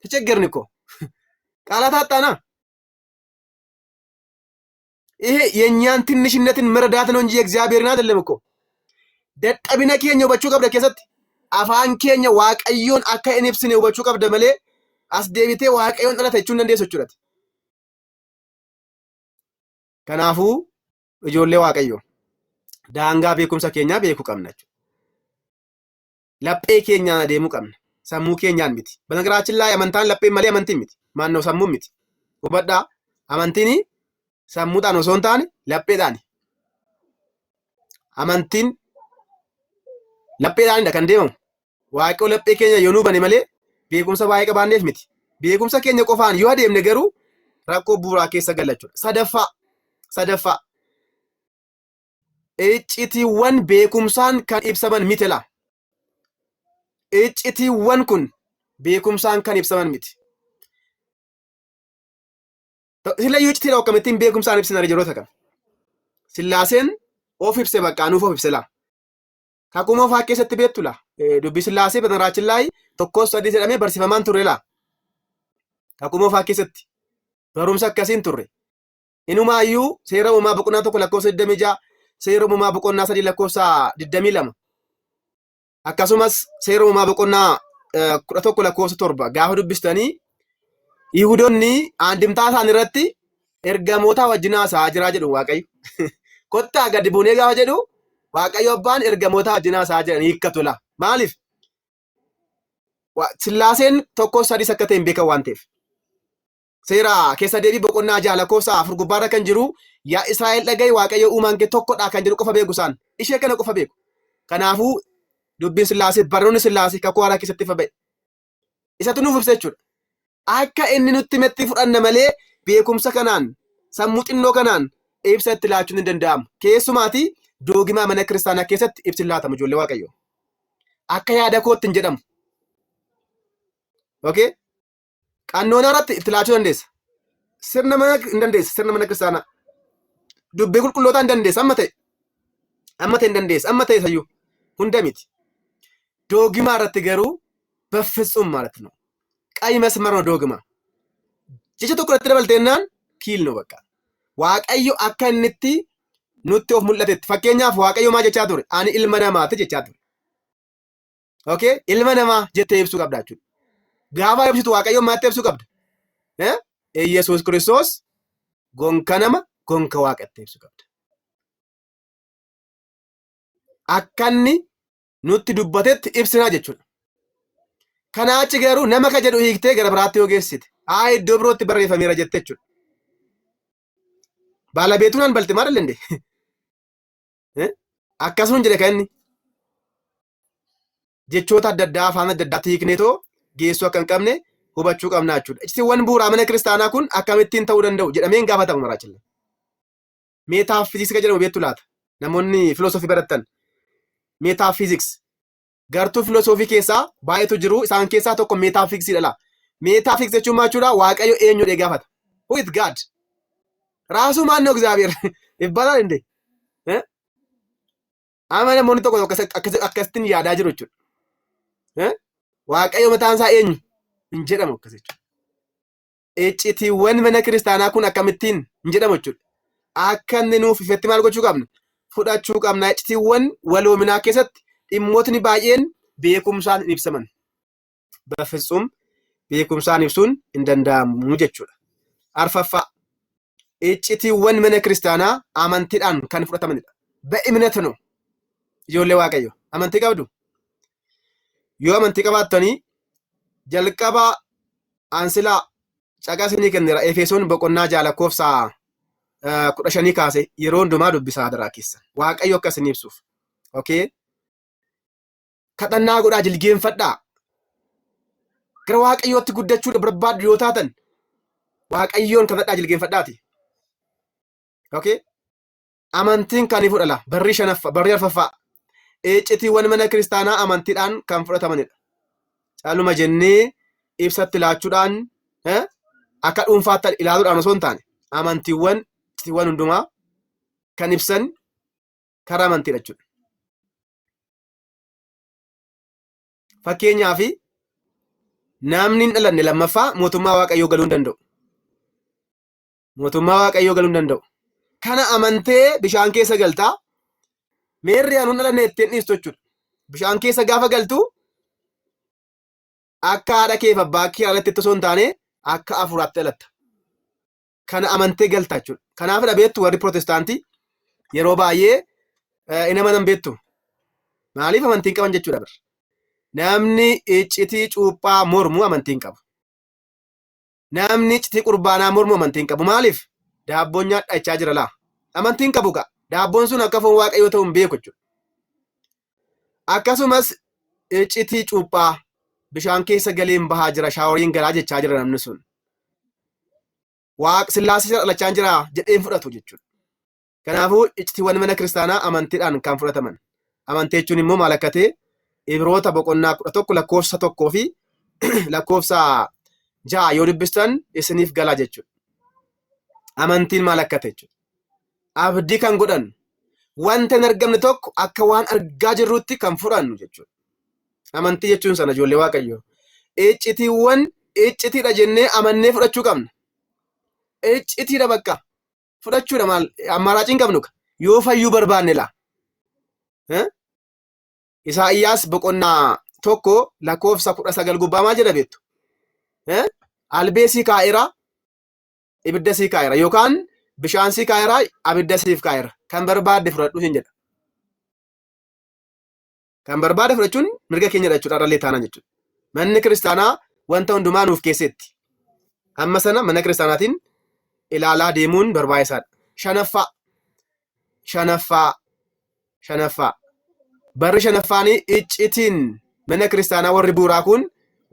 Tacheggerni ko. Qaalaat አጣና ይሄ የኛን ትንሽነትን መረዳት ነው እንጂ እግዚአብሔርን አይደለም እኮ ደጠቢነ ኬኛ ወበቹ ቀብደ ከሰት አፋን ኬኛ ዋቀዮን አካ ኢንፕስኔ ወበቹ ቀብደ መሌ አስዴቢቴ ዋቀዮን ጥለተቹን እንደ ሶቹረት ከናፉ እጆሌ ዋቀዮ ዳንጋ ቤኩምሳ ኬኛ ቤኩ ቀምናችሁ ለጴ ኬኛ ደሙ ቀምና ሰሙ ኬኛን ሚቲ በነገራችን ላይ አመንታን ለጴ መሌ አመንቲ ሚቲ ማን ነው ሰሙ ሚቲ ወበዳ አመንቲኒ ሰሙዳን ወሶንታን ለጴዳን አመንቲን ለጴዳን እንደከንዴው ዋቀው ለጴ ኬኛ የኑ በኔ መሌ ቤኩምሳ ዋቀ ባንዴፍ ሚቲ ቤኩምሳ ኬኛ ቆፋን ይወደም ነገሩ ራቆ ቡራ ኬሰ ገለቹ ሰደፋ እጭቲወን ቤኩምሳን ከን ኢብሰመን ሚትላ እጭቲወን ኩን ቤኩምሳን ከን ኢብሰመን ሚት ስለዩ እጭቲ ነው ከመቲን ቤኩምሳን ኢብሰና ረጀሮ ተከም ስላሴን ኦፍ ኢብሰ በቃ ኑፎ ኢብሰላ ካኩሞ ፋኬሰት ቤቱላ ዱቢ ስላሴ በነራችን ላይ ተኮስ አዲስ ደሜ በርሲፈማን ቱሬላ ካኩሞ ፋኬሰት በሩምሳ ከሲን ቱሬ ኢኑማዩ ሴራውማ በቁና ተኮ ለኮሰ ደሜጃ ሴራውማ በቁና ሰዲ ለኮሳ ድደሚለም akkasumas seeruma boqonnaa 11 lakkoofsa 7 gaafa dubbistanii Yihuudoonni aandimtaa isaan irratti ergamoota wajjin haasa'aa jiraa jedhu Waaqayyo. Kottaa gadi buunee gaafa jedhu Waaqayyo abbaan ergamoota wajjin haasa'aa jiran hiikkatu la. Maaliif? Sillaaseen tokko sadii akka ta'e hin beekan waan ta'eef. Seera keessa deebii boqonnaa 6 lakkoofsa 4 gubbaarra kan jiru yaa Israa'el dhaga'i Waaqayyo uumaan kee tokkodha kan jedhu qofa beeku isaan. Ishee kana qofa beeku. Kanaafuu dubbiin Sillaasee barnoonni Sillaasee kakuu haaraa keessatti fabe. Isatu nuuf ibsa jechuudha. Akka inni nutti metti fudhanna malee beekumsa kanaan sammuu xinnoo kanaan ibsa itti laachuun hin danda'amu. Keessumaati doogimaa mana kiristaanaa keessatti ibsi laatamu ijoollee Waaqayyo. Akka yaada kootti hin jedhamu. Okay? Qannoona irratti itti laachuu dandeessa. Sirna mana hin dandeessa. Sirna mana kiristaanaa. Dubbii qulqullootaa hin dandeessa. Amma ta'e hin dandeessa. Amma ta'e sayyuu hunda miti. ዶግማ ረት ገሩ በፍጹም ማለት ነው ቀይ መስመር ነው ዶግማ ጀቸ ተቆረጥ ደበልተናን ኪል ነው በቃ ዋቀዩ አከንቲ ኑት ኦፍ ሙለተ ፈከኛፍ ዋቀዩ ማጀቻ ዱር አኒ ኢልመነማ ተጀቻ ዱር ኦኬ ኢልመነማ ጀተ ይብሱ ቀብዳችሁ ጋባ ይብሱ ዋቀዩ ማተብሱ ቀብድ ኢየሱስ ክርስቶስ ጎንከነማ ጎንከ ዋቀተ ይብሱ ቀብድ አከኒ nutti dubbatetti ibsina jechuudha. Kanaachi garuu nama ka jedhu hiiktee gara biraatti yoo geessite iddoo birootti barreeffameera jette jechuudha. Baalabeetuun an balti maal lende akkasumas jedhe kan inni jechoota adda addaa afaan adda addaatti hiikneetoo geessuu akka hin qabne hubachuu qabna jechuudha. Iccitiiwwan bu'uuraa mana kiristaanaa kun akkamittiin ta'uu danda'u jedhameen gaafatamu maraachille. Meetaafiziksii jedhamu beektu laata namoonni filoosofii barattan. Metaphysics gartuu filosofii keessaa baay'eetu jiru isaan keessaa tokko metaphysics dha. Metaphysics jechuun maachuudha Waaqayyo eenyudha gaafata. Who is God? ራሱ ማን ነው እግዚአብሔር ይባላል እንዴ? አማነ ሞኒ tokko akkasitti yaadaa jiru jechuudha. Waaqayyo mataan isaa eenyu hin jedhamu akkas jechuudha. Iccitiiwwan mana kiristaanaa kun akkamittiin hin jedhamu jechuudha. Akka inni nuuf ifetti maal gochuu qabna? fudhachuu qabna. Iccitiiwwan waloominaa keessatti dhimmootni baay'een beekumsaan hin ibsaman. Bafitsum beekumsaan ibsuun hin danda'amu jechuudha. Arfaffaa iccitiiwwan mana kiristaanaa amantiidhaan kan fudhatamanidha. በእምነት ነው ijoollee waaqayyo amantii qabdu yoo amantii qabaattanii jalqaba aansilaa caqasinii kenneera Efesoon boqonnaa 6:15 kaase yeroo hundumaa dubbisaa daraa keessa waaqayyo akka isin ibsuuf okay kadhannaa godhaa jilgeenfadhaa gara waaqayyootti guddachuu barbaaddu yoo taatan waaqayyoon kadhadhaa jilgeenfadhaati okay amantiin kan fudhala barri arfaffaa iccitiiwwan mana kiristaanaa amantiidhaan kan fudhatamanidha. Caaluma jennee ibsatti laachuudhaan akka dhuunfaatti ilaaluudhaan osoo hin taane amantiiwwan iccitiiwwan hundumaa kan ibsan karaa amantiidha jechuudha. Fakkeenyaaf namni hin dhalanne lammaffaa mootummaa waaqayyoo galuu hin danda'u. Mootummaa waaqayyoo galuu hin danda'u. Kana amantee bishaan keessa galtaa meerri anuun dhalanne ittiin dhiistu jechuudha. Bishaan keessa gaafa galtu akka haadha kee fi abbaa kee alatti osoo hin taane akka hafuuraatti dhalatta. Kana amantee galta jechuudha. Kanaafidha beektu warri Pirootestaantii yeroo baay'ee hin amanan beektu. Maaliif amantiin qaban jechuudha bira. Namni iccitii cuuphaa mormu amantiin qabu. Namni iccitii qurbaanaa mormu amantiin qabu. Maaliif? Daabboon nyaadhaa jira laa. Amantiin qabu gaa. Daabboon sun akka foon waaqayyoo ta'u hin beeku jechuudha. Akkasumas iccitii cuuphaa bishaan keessa galeen bahaa jira shaaworiin galaa jechaa jira namni sun. Sillaasee dhalachaa jira jedheen fudhatu jechuudha. Kanaafuu iccitiiwwan mana kiristaanaa amantiidhaan kan fudhataman. Amantii jechuun immoo maal akka ta'e Ibroota boqonnaa 11 lakkoofsa 1 fi lakkoofsa 6 yoo dubbistan isiniif galaa jechuudha. Amantiin maal akka ta'e jechuudha. Abdii kan godhan wanta hin argamne tokko akka waan argaa jirrutti kan fudhannu jechuudha. Amantii jechuun sana ijoollee waaqayyoo. Iccitiiwwan iccitiidha jennee amannee fudhachuu qabna. Iccitiidha bakka fudhachuudha maal ammaraaciin qabnu yoo fayyuu barbaanne laa. Isaayyaas boqonnaa 1 lakkoofsa 19 gubbaa maal jedha beektu? Albeesii kaa'eera ibidda sii kaa'eera yookaan bishaan sii kaa'eera abidda siif kaa'eera kan barbaadde fudhadhu hin jedha. Kan barbaadde fudhachuun mirga keenyadha jechuudha dhallee taanaan jechuudha. Manni kiristaanaa wanta hundumaa nuuf keessetti. Amma sana mana kiristaanaatiin ilaalaa deemuun barbaachisaadha. Shanaffaa. Barri shanaffaanii iccitiin mana kiristaanaa warri buuraa kun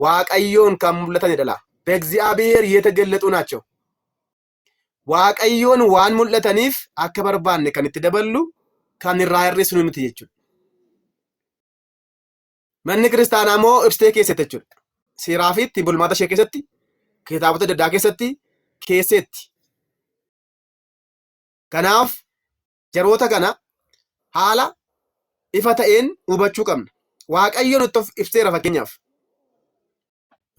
waaqayyoon kan mul'atanidha laa. በእግዚአብሔር የተገለጡ ናቸው. waaqayyoon waan mul'ataniif akka barbaanne kan itti daballu kan irraa hir'isnu miti jechuudha. Manni kiristaanaa immoo ibsitee keessatti jechuudha. Seeraa fi itti bulmaata ishee keessatti kitaabota adda addaa keessatti keessetti. Kanaaf jaroota kana haala ifa ta'een hubachuu qabna. Waaqayyoon nutti ibseera fakkeenyaaf.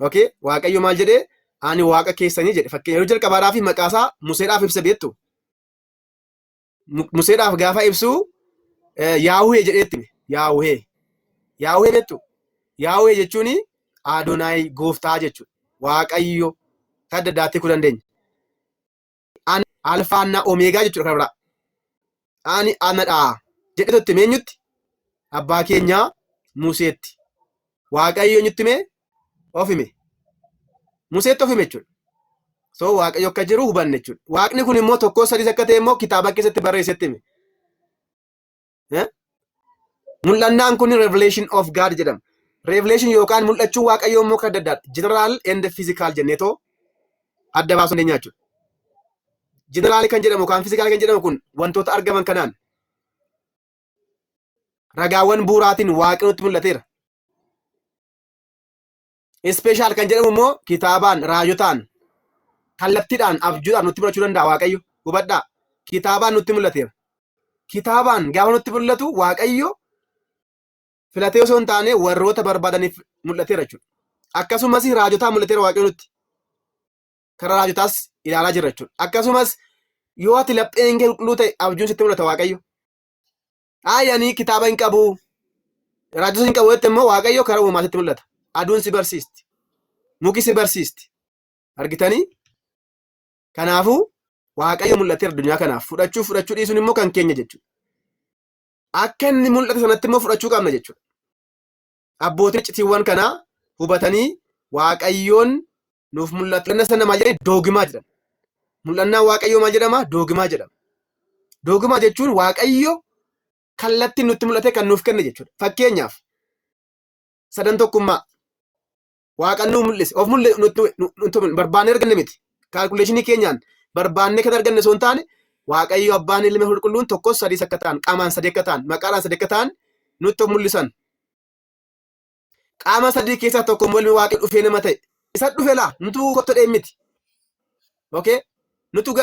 Okay, waaqayyo maal jedhee ani waaqa keessanii jedhe fakkeenya yeroo jalqabaadhaaf maqaasaa Museedhaaf ibsa beektu. Museedhaaf gaafa ibsu Yaahuwee jedheetti Yaahuwee beektu. Yaahuwee jechuun Adonaayi gooftaa jechuudha. Waaqayyo kan adda addaatti kuu dandeenya. Ani alfaanna omeegaa jechuudha kan biraa. Ani anadhaa jedheetti meenyutti abbaa keenyaa Museetti. Waaqayyo nyutti mee ofime. Museetti ofime jechuudha. So waaqayyo akka jiru hubanne jechuudha. Waaqni kun immoo tokko sadii akka ta'e immoo kitaaba keessatti barreessetti hime. Mul'annaan kun revelation of God jedhama. Revelation yookaan mul'achuu waaqayyoo immoo kan adda addaadha. General and physical jenneetoo adda baasuu dandeenya jechuudha. General kan jedhamu yookaan physical kan jedhamu kun wantoota argaman kanaan ragaawwan bu'uuraatiin waaqni nutti mul'ateera. Special kan jedhamu immoo kitaabaan raajotaan kallattiidhaan abjuudhaan nutti mul'achuu danda'a waaqayyo. Hubadhaa kitaabaan nutti mul'ateera. Kitaabaan gaafa nutti mul'atu waaqayyo filatee osoo hin taane warroota barbaadaniif mul'ateera jechuudha. Akkasumas raajotaan mul'ateera waaqayyo nutti. Karaa raajotaas ilaalaa jirra jechuudha. Akkasumas yoo ati lapheen kee qulqulluu ta'e abjuun sitti mul'ata waaqayyo. Ani kitaaba hin qabu. Raajota hin qabu immoo Waaqayyo karaa uumaatitti mul'ata. Aduun si barsiisti. Muki si barsiisti. Argitanii? Kanaafuu Waaqayyo mul'atee addunyaa kanaaf fudhachuu dhiisuun immoo kan keenya jechuudha. Akka inni mul'ate sanatti immoo fudhachuu qabna jechuudha. Abbootiin citiiwwan kanaa hubatanii Waaqayyoon nuuf mul'ata. Mul'anna sana maal jedhee doogimaa jedhama. Mul'annaan Waaqayyoo maal jedhama? Doogimaa jedhama. Doogimaa jechuun Waaqayyo kallattiin nutti mul'ate kan nuuf kenne jechuudha. Fakkeenyaaf sadan tokkummaa Waaqan nu mul'ise of mul'ise barbaannee arganne miti. Kaalkuleeshinii keenyaan barbaannee kan arganne osoo hin taane Waaqayyo abbaan ilma qulqulluun tokkos sadii akka ta'an qaamaan sadii akka ta'an maqaadhaan sadii akka ta'an nutti of mul'isan. Qaama sadii keessaa tokko immoo ilmi Waaqni dhufee nama ta'e. Isa dhufe laa nutu kottodhee miti. Okay? Nutu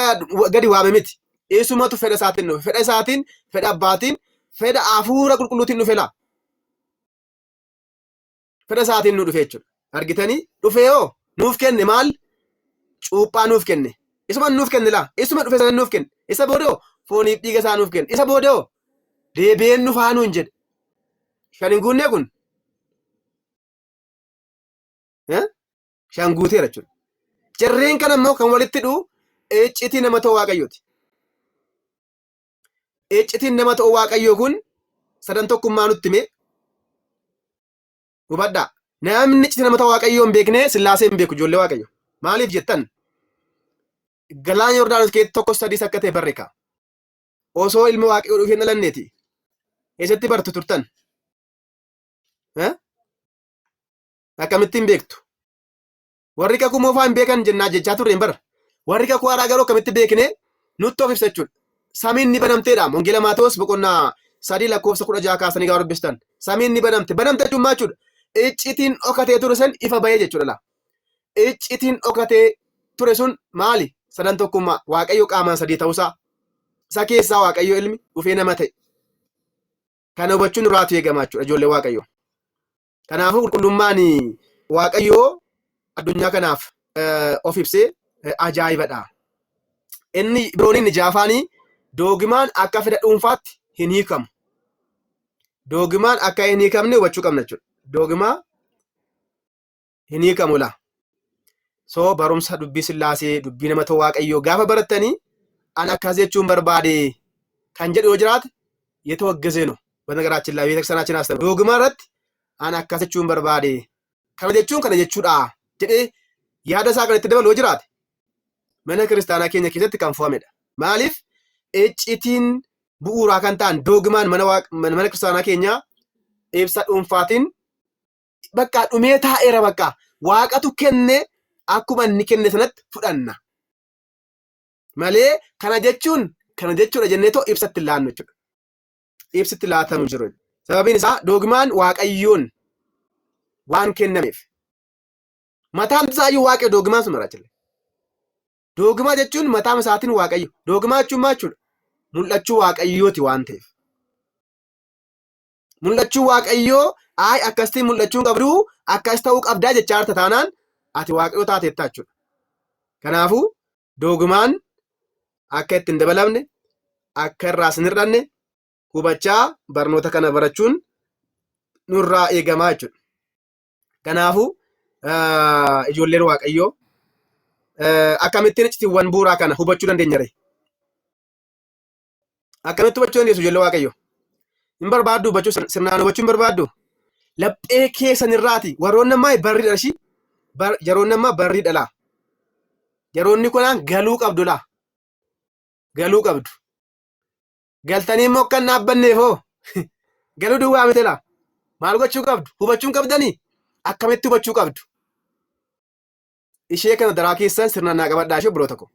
gadi waame miti. Eessumatu fedha isaatiin dhufe. Fedha isaatiin, fedha abbaatiin, fedha hafuura qulqulluutiin dhufe laa. Fedha isaatiin nu dhufe jechuudha. Argitanii? Dhufee hoo nuuf kenne maal? Cuuphaa nuuf kenne. Isuma nuuf kenne laa. Isuma dhufe sana nuuf kenne. Isa booda hoo fooniif dhiiga isaa nuuf kenne. Isa booda hoo deebi'een nu faanuu hin jedhe. Kan hin guunnee kun shan guuteera jechuudha. Jarreen kana immoo kan walitti hidhu iccitii nama ta'uu Waaqayyooti. Iccitiin nama ta'uu Waaqayyoo kun sadan tokkummaa nutti hime. Hubadhaa. Namni iccitii nama ta'uu Waaqayyoo hin beekne Sillaasee hin beeku ijoollee Waaqayyo. Maaliif jettan? Galaana Yordaanos keessatti tokkos sadiis akka ta'e barreeka. Osoo ilmi Waaqayyoo dhufee hin dhalanneeti. Eessatti bartu turtan? Akkamittiin beektu? Warri kakuu moofaa hin beekan jennaa jechaa turre hin bara. Warri kakuu haaraa garuu akkamitti beekne nutti of ibsa jechuudha. Samiin ni banamteedha. Wangeela Maatewos boqonnaa 3:16 kaasanii gaafa dubbistan. Samiin ni banamte. Banamte jechuun maal jechuudha? Iccitiin dhokatee ture sun ifa bahee jechuudha laa. Iccitiin dhokatee ture sun maali? Sadan tokkummaa Waaqayyo qaamaan sadii ta'uusaa. Isa keessaa Waaqayyo ilmi dhufee nama ta'e. Kana hubachuun irraatu eegamaa jechuudha ijoollee Waaqayyo. Kanaafuu qulqullummaan Waaqayyoo addunyaa kanaaf of ibsee ajaa'ibadha. Inni biroon inni jaafaanii doogimaan akka fedha dhuunfaatti hin hiikamu. Doogimaan akka hin hiikamne hubachuu qabna jechuudha. Doogimaa hin hiikamu laa. So barumsa dubbii Sillaasee dubbii nama ta'uu Waaqayyoo gaafa barattanii an akkas jechuun barbaade kan jedhu yoo jiraate የተወገዘ ነው። በነገራችን ላይ ቤተክርስቲያናችን አስተምሮ ዶግማ irratti an akkas jechuun barbaade kana jechuun kana jechuudha jedhee yaada isaa kan itti dabalu yoo jiraate mana kiristaanaa keenya keessatti kan fo'amedha. Maaliif iccitiin bu'uuraa kan ta'an doogimaan mana kiristaanaa keenyaa ibsa dhuunfaatiin bakka dhumee taa'eera bakka Waaqatu kenne akkuma inni kenne sanatti fudhanna. Malee kana jechuudha jenneetoo ibsatti laannu jechuudha. Ibsitti laatamu jiru. Sababiin isaa doogimaan Waaqayyoon waan kennameef. Mataan isaayyuu Waaqayyo doogimaan sun maraachille. Doogimaa jechuun mataan isaatiin Waaqayyo. Doogimaa jechuun maal jechuudha? Mul'achuu Waaqayyooti waan ta'eef. Mul'achuu Waaqayyoo akkasitti mul'achuu qabdu akkas ta'uu qabdaa jechaa jirta taanaan ati Waaqayyoo taateetta jechuudha. Kanaafuu doogimaan akka itti hin dabalamne akka irraa hin hir'anne hubachaa barnoota kana barachuun nurraa eegamaa jechuudha. Kanaafuu ijoolleen Waaqayyoo akkamittiin iccitiiwwan bu'uuraa kana hubachuu dandeenya ree? Akkamitti hubachuu dandeessu ijoollee Waaqayyoo? Hin barbaaddu hubachuu sirnaan hubachuu hin barbaaddu? Laphee keessan irraati warroonni ammaa barriidha ishii yeroonni ammaa barriidha laa. Yeroonni kunaan galuu qabdu laa. Galuu qabdu. Galtanii immoo akka hin dhaabbanneef hoo galuu duwwaa miti laa. Maal gochuu qabdu? Hubachuu qabdanii? Akkamitti hubachuu qabdu? Ishee kana daraa keessan sirnaan naa qabadhaa ishee biroo tokko.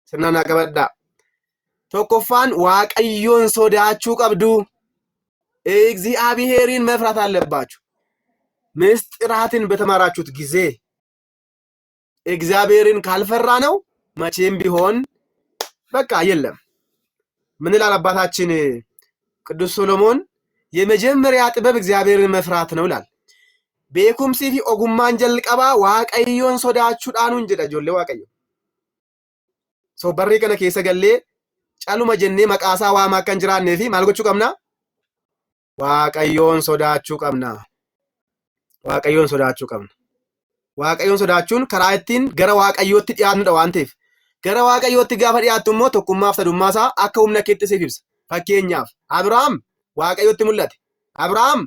Sirnaan naa qabadhaa. Tokkoffaan Waaqayyoon sodaachuu qabdu. እግዚአብሔርን መፍራት አለባችሁ። ምስጢራትን በተማራችሁት ጊዜ እግዚአብሔርን ካልፈራ ነው መቼም ቢሆን በቃ የለም። ምን ይላል አባታችን ቅዱስ ሶሎሞን? የመጀመሪያ ጥበብ እግዚአብሔርን መፍራት ነው ይላል። ቤኩምሲ ፊ ኦጉማን ጀልቀባ waaqayዮን ሶዳቹዳኑ እንጀዳ ጆሌ waaqayዮ ሶ በሪ ከነ ኬሰ ገሌ caluma jennee maqaasaa waamaa akka hin jiraannee fi maal gochuu qabna? Waaqayyoon sodaachuu qabna. Waaqayyoon sodaachuu qabna. Waaqayyoon sodaachuun karaa ittiin gara Waaqayyootti dhiyaannudha waan ta'eef. Gara Waaqayyootti gaafa dhiyaattu immoo tokkummaaf sadummaasaa akka humna keetti siif ibsa. Fakkeenyaaf Abrahaam Waaqayyootti mul'ate. Abrahaam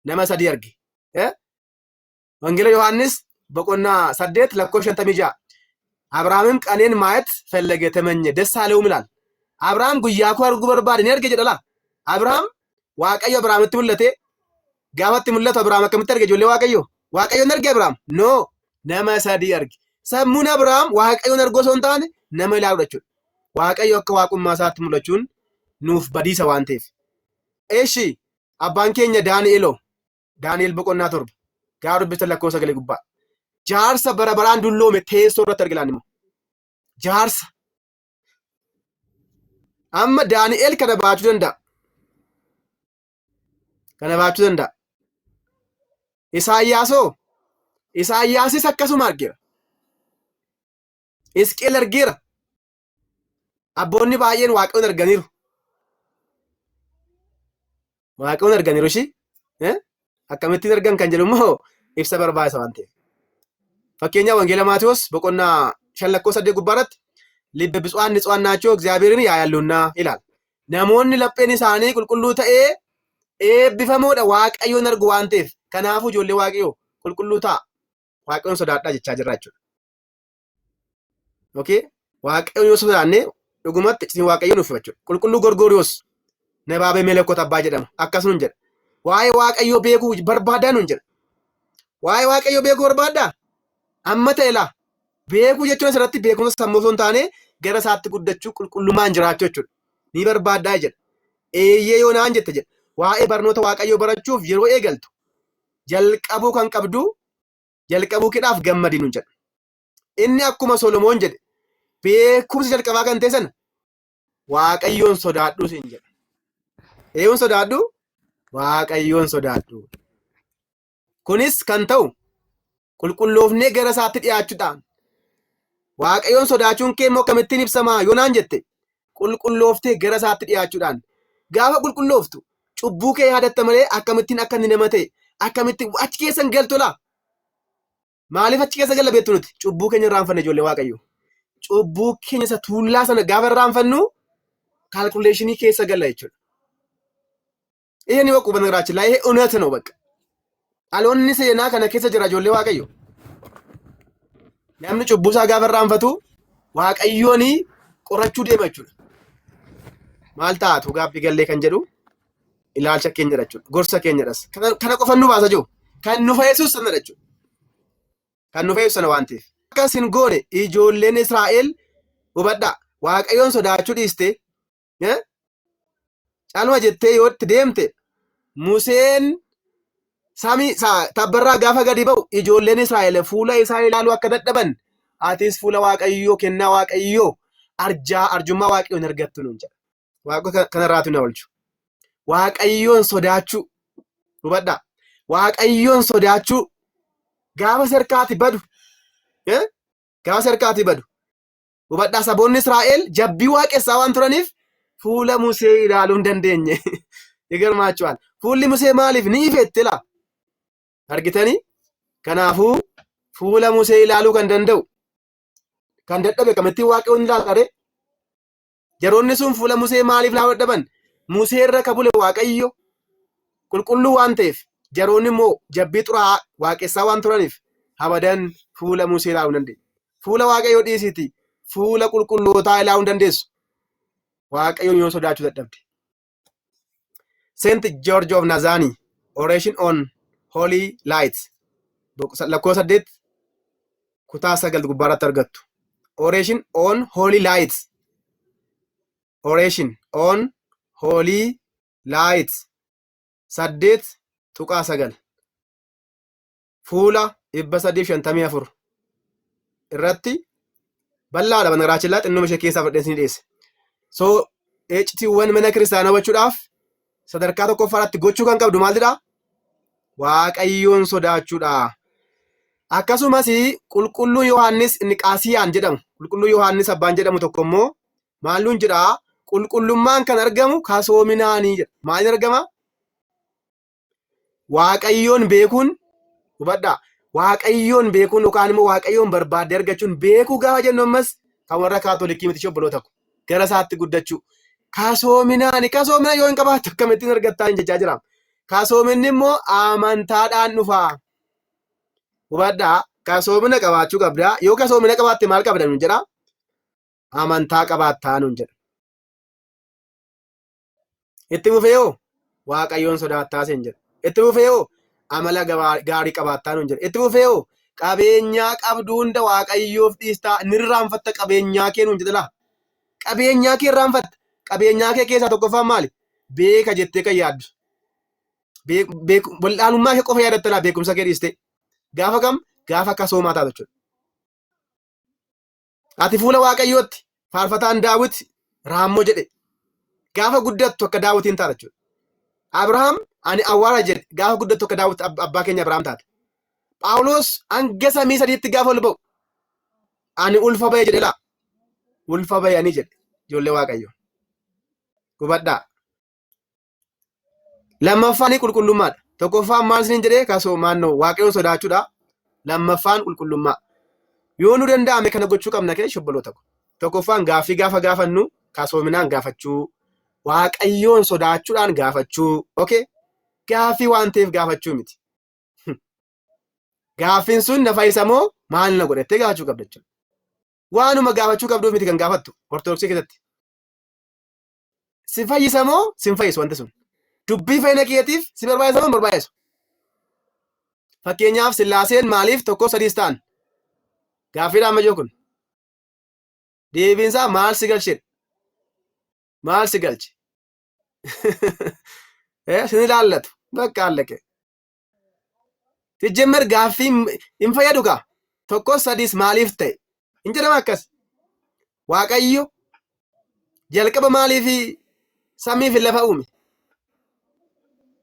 nama 3 arge. Wangeela Yohaannis boqonnaa 8 lakkoofsa 56 አብርሃምም ቀኔን ማየት ፈለገ ተመኘ ደስ አለውም ይላል። አብርሃም ጉያ ኮ አርጉ በርባድ ነው ያርገ ጀደላ አብርሃም ዋቀዮ አብርሃም ትሙለቴ ጋባት ሙለተ አብርሃም ከመተርገ ጆለ ዋቀዮ ነርገ አብርሃም ኖ ነመሰዲ ያርግ ሰሙን አብርሃም ዋቀዮ ነርጎ ሶንታን ነመላውደቹ ዋቀዮ ከዋቁም ማሳት ሙለቹን ኑፍ በዲሰ ዋንቴፍ እሺ አባንኬኛ ዳንኤል በቆና ቶርብ ጋሩ በተለኮ ሰገለ ጉባ jaarsa barabaraan dulloome teessoo irratti argilaan immoo jaarsa amma Daani'el kana baachuu danda'a. Isaayyaasis akkasuma argeera. Isqeel argeera. Abboonni baay'een Waaqayyoon arganiiru shi akkamittiin argan kan jedhu immoo ibsa barbaachisa waan ta'eef. Fakkeenya wangeela Maatiyos boqonnaa 5:8 gubbaarratti libbe bicu'aan nicu'aan naachoo እግዚአብሔርን ያያሉና ይላል። namoonni lapheen isaanii qulqulluu ta'ee eebbifamoodha Waaqayyoon argu waan ta'eef kanaafuu ijoollee Waaqayyoo qulqulluu ta'a. Waaqayyoon sodaadhaa jechaa jirra jechuudha. Okay? Waaqayyoon yoo sodaanne dhugumatti isin Waaqayyoon nuuf jechuudha. Qulqulluu Gorgoriyoos nabaabee Melekot abbaa jedhama akkasumas jedha. Waa'ee Waaqayyoo beekuu barbaadaa nuun jedha. Waa'ee Waaqayyoo beekuu barbaadaa? Amma ta'ela beekuu jechuun asirratti beekumsa sammuu osoo hin taane gara isaatti guddachuu qulqullummaan jiraachuu jechuudha. Ni barbaadaa jedha. Eeyyee yoo naan jette jedha. Waa'ee barnoota Waaqayyoo barachuuf yeroo eegaltu jalqabuu kan qabdu jalqabuu kidhaaf gammadii nuun jedha. Inni akkuma Solomoon jedhe beekumsa jalqabaa kan ta'e sana Waaqayyoon sodaadhu siin jedha. Eeyoon sodaadhu Waaqayyoon sodaadhu. Kunis kan ta'u qulqulloofnee gara isaatti dhiyaachuudhaan Waaqayyoon sodaachuun kee immoo kamittiin ibsamaa yoo naan jette qulqullooftee gara isaatti dhiyaachuudhaan gaafa qulqullooftu cubbuu kee yaadatta malee akkamittiin akka inni nama ta'e akkamittiin achi keessa hin galtu laa maaliif achi keessa galla beektu nuti cubbuu keenya irraanfanne ijoollee Waaqayyoo cubbuu keenya isa tuullaa sana gaafa irraanfannu kaalkuleeshinii keessa galla jechuudha. Ihe ni waquu banagaraachin laa ihe እውነት ነው በቃ Aloonni seenaa kana keessa jira ijoollee Waaqayyo. Namni cubbuu isaa gaafa irraanfatu Waaqayyoon qorachuu deema jechuudha. Maal taatu gaabbii gallee kan jedhu ilaalcha keenya jechuudha. Gorsa keenyadhas. Kana qofa nu baasa jiru. Kan nu fayyisuus sana jechuudha. Kan nu fayyisuus sana waan ta'eef. Akkas hin goone ijoolleen Israa'el hubadhaa Waaqayyoon sodaachuu dhiiste caaluma jettee yoo itti deemte Museen Sami tabbarraa gaafa gadi ba'u ijoolleen Israa'el fuula isaa ilaaluu akka dadhaban atis fuula Waaqayyoo kennaa Waaqayyoo arjummaa Waaqayyoon argattu nuun jedha. Waaqa kanarraatu na oolchu. Waaqayyoon sodaachuu hubadhaa. Waaqayyoon sodaachuu gaafa sarkaati badu hubadhaa saboonni Israa'el jabbii waaqessaa waan turaniif fuula Musee ilaaluu hin dandeenye. Egarmaachuudhaan fuulli Musee maaliif ni ifeette laa? Argitanii kanaafuu fuula Musee ilaaluu kan danda'u kan dadhabe kamittiin Waaqayyoon ilaalare jaroonni sun fuula Musee maaliif ilaaluu dadhaban Musee irra kabule Waaqayyo qulqulluu waan ta'eef jaroonni immoo jabbii xuraa waaqessaa waan turaniif abadan fuula Musee ilaaluu dandeenye. Fuula Waaqayyoo dhiisiti fuula qulqullootaa ilaaluu dandeessu. Waaqayyoon yoo sodaachuu dadhabde. Saint George of Nazani Oration on Holy Lights lakkoofsa 8 kutaa 9 gubbaarratti argattu. Oration on Holy Lights. Oration on Holy Lights 8:9 fuula 354 irratti bal'aadha banagaraachin laa xinnoo ishee keessaa fadheensi ni dhiyeesse. So HT1 mana kiristaanaa hubachuudhaaf sadarkaa tokkoffaatti gochuu kan qabdu maalidha? Waaqayyoon sodaachuudha. Akkasumas qulqulluu Yohaannis inni Qaasiyaan jedhamu qulqulluu Yohaannis abbaan jedhamu tokko immoo maalluun jedha qulqullummaan kan argamu kasoominaanii jedha. Maal argama? Waaqayyoon beekuun hubadhaa. Waaqayyoon beekuun yookaan immoo waaqayyoon barbaadde argachuun beekuu gaafa jennu ammas kan warra kaatolikii miti obboloota ko gara isaatti guddachuu. Kasoominaani kasoomina yoo hin qabaattu akkamittiin argattaa hin jechaa jira. Kasoominni immoo amantaadhaan dhufaa. Hubadhaa kasoomina qabaachuu qabdaa. Yoo kasoomina qabaatte maal qabda nuun jedhaa? Amantaa qabaattaa nuun jedha. Itti fufee hoo waaqayyoon sodaattaa siin jedha. Itti fufee hoo amala gaarii qabaattaa nuun jedha. Itti fufee hoo qabeenyaa qabdu hunda waaqayyoof dhiistaa ni irraanfatta qabeenyaa kee nuun jedha. Qabeenyaa kee irraanfatta. Qabeenyaa kee keessaa tokkoffaan maali? Beeka jettee kan yaaddu. Wal'aanummaa kee qofa yaadatta beekumsa kee dhiiste. Gaafa kam? Gaafa kasoomaa taatu jechuudha. Ati fuula waaqayyootti faarfataan Daawit raammoo jedhe. Gaafa guddattu akka Daawitiin taata jechuudha. Abrahaam ani awwaara jedhe gaafa guddattu akka Daawit abbaa keenya Abrahaam taate. Phaawulos hanga samii sadiitti gaafa ol ba'u ani ulfa ba'e jedhe laa. Ulfa ba'anii jedhe ijoollee waaqayyoo. Hubadhaa. Lammaffaan qulqullummaadha. Tokkoffaan maal isiniin jedhee kasoomaan waaqayyoon sodaachuudha. Lammaffaan qulqullummaa. Yoo nu danda'ame kana gochuu qabna keessa obboloota ko. Tokkoffaan gaaffii gaafa gaafannu kasoominaan gaafachuu. Waaqayyoon sodaachuudhaan gaafachuu. Okay? Gaaffii waan ta'eef gaafachuu miti. Gaaffiin sun na fayyisa moo maal na godhattee gaafachuu qabda jechuudha. Waanuma gaafachuu qabduuf miti kan gaafattu Ortodoksii keessatti. Si fayyisa moo si hin fayyisu wanti sun? Dubbii fayyina keetiif si barbaachisa moo hin barbaachisu? Fakkeenyaaf Sillaaseen maaliif tokko sadiis ta'an? Gaaffiidhaan majoo kun. Deebiinsaa maal si galchedha? Maal si galche? Sin ilaallatu bakka allaqe. Tijjemmer gaaffii hin fayyadu kaa? Tokko sadiis maaliif ta'e? Hin jedhama akkas. Waaqayyo jalqaba maaliifi samii fi lafa uume?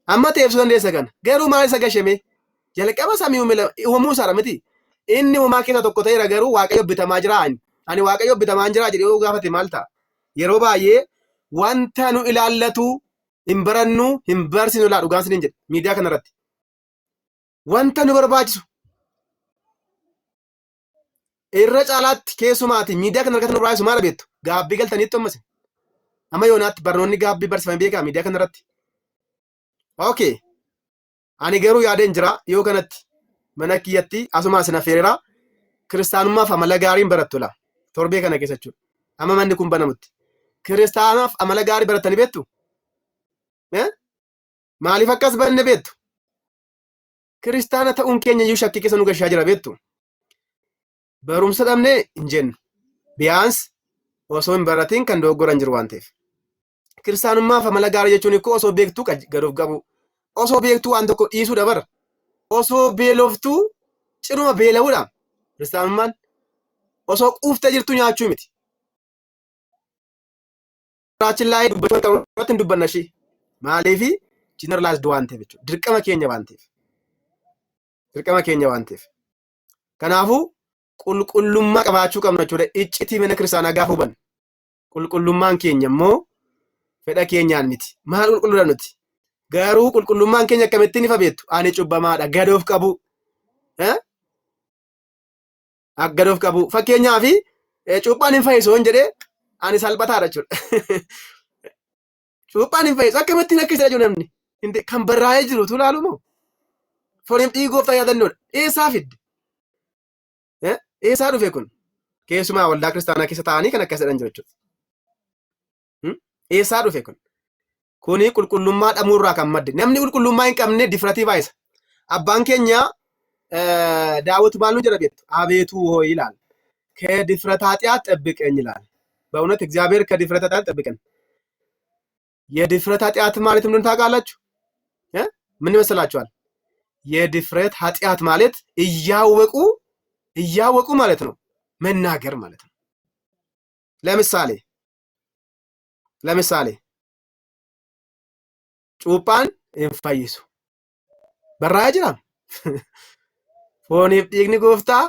Amma teebsuu dandeessa kana. Garuu maal isa gashame? Jalqaba samii uumamuu isaadha miti. Inni uumaa keessa tokko ta'eera garuu waaqayyo bitamaa jira. Ani waaqayyo bitamaa jira jedhee yoo gaafate maal ta'a? Yeroo baay'ee wanta nu ilaallatu hin barannu hin barsinu laa dhugaan siniin jedhe miidiyaa kanarratti. Wanta nu barbaachisu irra caalaatti keessumaati miidiyaa kanarratti nu barbaachisu maal beektu? Gaabbii galtaniitti ammas. Amma yoonaatti barnoonni gaabbii barsiifame beekaa miidiyaa kanarratti. Okay. Ani garuu yaadeen jira yoo kanatti mana kiyyatti asuma asina feerera kiristaanummaaf amala gaariin barattu laa. Torbee kana keessa jechuudha. Amma manni kun banamutti. Kiristaanaaf amala gaarii barattanii beektu? Maaliif akkas banne beektu? Kiristaana ta'uun keenya iyyuu shakkii keessa nu gashaa jira beektu? Barumsa dhabnee hin jennu. Biyaans osoo hin baratiin kan dogoggoran jiru waan ta'eef. Kiristaanummaaf amala gaarii jechuun ikkoo osoo beektuu gaduuf qabu. Osoo beektuu waan tokko dhiisuu dabara. Osoo beeloftuu cinuma beela'uudha. Kiristaanummaan osoo quuftee jirtu nyaachuu miti. Raachillaa dubbachuu irratti hin dubbanna ishee. Maaliifi generalized waan ta'eef jechuudha. Dirqama keenya waan ta'eef. Dirqama keenya waan ta'eef. Kanaafuu qulqullummaa qabaachuu qabna jechuudha. Iccitii mana kiristaanaa gaafa hubannu. Qulqullummaan keenya immoo fedha keenyaan miti. Maal qulqulluudha nuti? Garuu qulqullummaan keenya akkamittiin ifa beektu? Ani cubbamaadha. Gadoof qabu. Gadoof qabu. Fakkeenyaaf cuuphaan hin fayyisu hin jedhee ani salphataadha jechuudha. Cuuphaan hin fayyisu akkamittiin akkasii jedhu namni kan barraa'ee jiru tu laalu moo? Fooniif dhiigoof yaadannoodha. Eessaa fidde? Eessaa dhufe kun? Keessumaa waldaa kiristaanaa keessa taa'anii kan akkas jedhan jiru jechuudha. Eessaa dhufe kun? Kuni qulqullummaa dhamuurraa kan madde. Namni qulqullummaa hin qabne difratii baay'isa. Abbaan keenya Daawit maal nu jedha beektu? Abeetu ሆይ ይላል ከድፍረት ኃጢአት ጠብቀኝ ይላል። በእውነት እግዚአብሔር ከድፍረት ኃጢአት ጠብቀን። የድፍረት ኃጢአት ማለት ምን ታውቃላችሁ? ምን ይመስላችኋል? የድፍረት ኃጢአት ማለት እያወቁ ማለት ነው መናገር ማለት ነው። ለምሳሌ cuuphaan hin fayyisu. Barraa'ee jira. Fooniif dhiigni gooftaa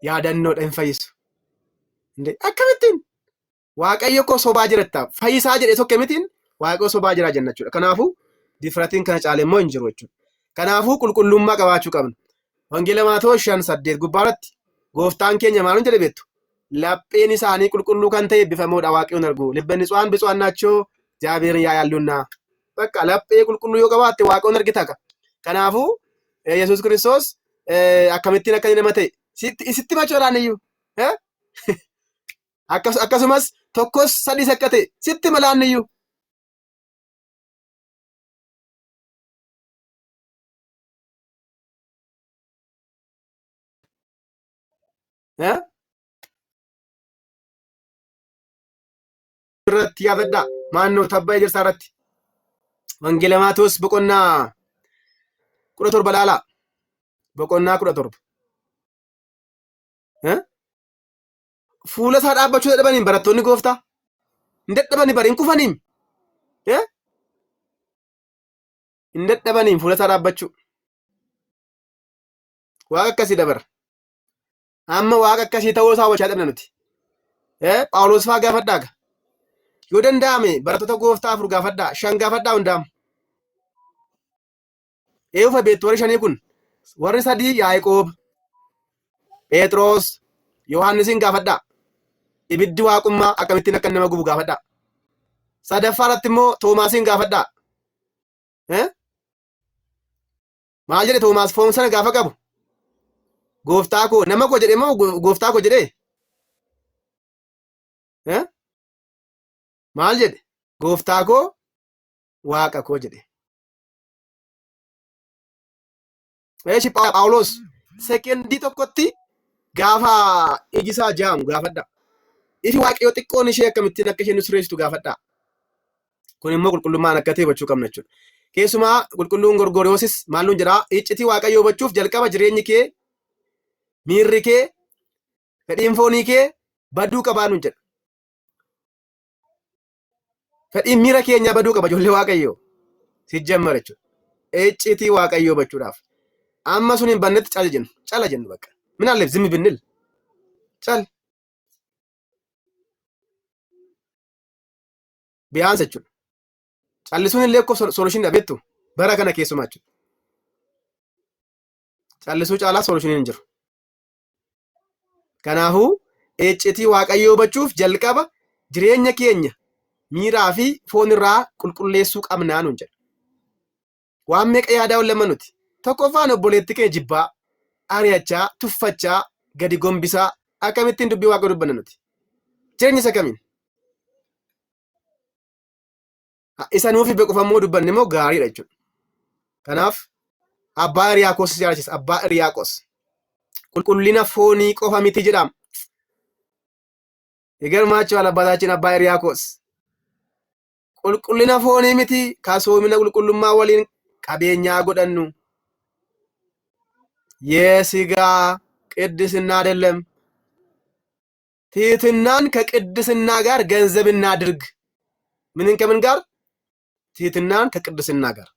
yaadannoodha hin fayyisu. Akkamittiin waaqayyo koo sobaa jiratta fayyisaa jedhe tokko mitiin waaqayyo sobaa jira jenna jechuudha. Kanaafuu difratiin kana caale immoo hin jiru jechuudha. Kanaafuu qulqullummaa qabaachuu qabna. Wangeela Maatewos 5:8 gubbaarratti gooftaan keenya maalun jedhe beektu? Lapheen isaanii qulqulluu kan ta'e eebbifamoodha waaqayyoon argu. Libba ንጹሐን ብፁዓን ናቸው እግዚአብሔርን ያያሉና በቃ laphee qulqulluu yoo qabaatte waaqayyoon argita ka. Kanaafuu Yesuus Kiristoos akkamittiin akka nama ta'e sitti machoodhaan iyyuu akkasumas tokkos sadis akka ta'e sitti malaan iyyuu irratti yaadadhaa maannoo tabbaa ejersaa irratti wangeela Maatewos boqonnaa 17 laalaa boqonnaa 17 fuula isaa dhaabbachuu dadhabaniin barattoonni gooftaa hin dadhabanii bari hin kufaniin hin dadhabaniin fuula isaa dhaabbachuu waaqa akkasii dabara amma waaqa akkasii ta'uu isaa hubachaa dhabna nuti Phaawulos fa'aa gaafadhaa yoo danda'ame barattoota gooftaa 4 gaafadhaa 5 gaafadhaa hundaam eegufa beektu warri 5 kun warri 3 Yaaqoob Phexros Yohaannisin gaafadhaa ibiddi waaqummaa akkamittiin akka nama gubu gaafadhaa sadaffaa irratti immoo Toomaasin gaafadhaa maal jedhe Toomaas foon sana gaafa qabu gooftaa koo nama koo jedhe moo gooftaa koo jedhe maal jedhe gooftaa koo waaqa koo jedhe. Eeshi Phaawulos sekendii tokkotti gaafa ijisaa jaamu gaafadhaa ifi waaqayyoo xiqqoon ishee akkamittiin akka isheen sureessitu gaafadhaa. Kun immoo qulqullummaan akka ta'e hubachuu qabna jechuudha. Keessumaa qulqulluun Gorgoriyoosis maalluun jedhaa iccitii waaqayyoo hubachuuf jalqaba jireenyi kee miirri kee fedhiin foonii kee baduu qabaa nuun jedha. Fedhiin miira keenya baduu qaba ijoollee waaqayyoo sijjammara jechuudha. Iccitii waaqayyoo hubachuudhaaf amma sun hin bannetti cala jennu bakka minaalleef zimmi binnil cal biyaansa jechuudha. Callisuun illee akkoo solution dhabeettu bara kana keessumaa jechuudha. Callisuu caalaa solution hin jiru. Kanaafuu iccitii waaqayyoo hubachuuf jalqaba jireenya keenya miiraa fi foon irraa qulqulleessuu qabnaa nuun jedha. Waan meeqa yaadaa oolama nuti tokkoffaan obboleetti keenya jibbaa ari'achaa tuffachaa gadi gombisaa akkamittiin dubbii waaqa dubbanna nuti jireenya isa kamiin isa nuufi beekufammoo dubbanne immoo gaariidha jechuudha. Kanaaf abbaa Hiriyaaqos jaalachisa abbaa Hiriyaaqos qulqullina foonii qofa miti jedhama. Igarmaachuu abbaatiin abbaa Hiriyaaqos qulqullina foonii miti kasoomina qulqullummaa waliin qabeenyaa godhannu የሥጋ ቅድስና አይደለም። ትህትናን ከቅድስና ጋር ገንዘብ እናድርግ። ምንን ከምን ጋር? ትህትናን ከቅድስና ጋር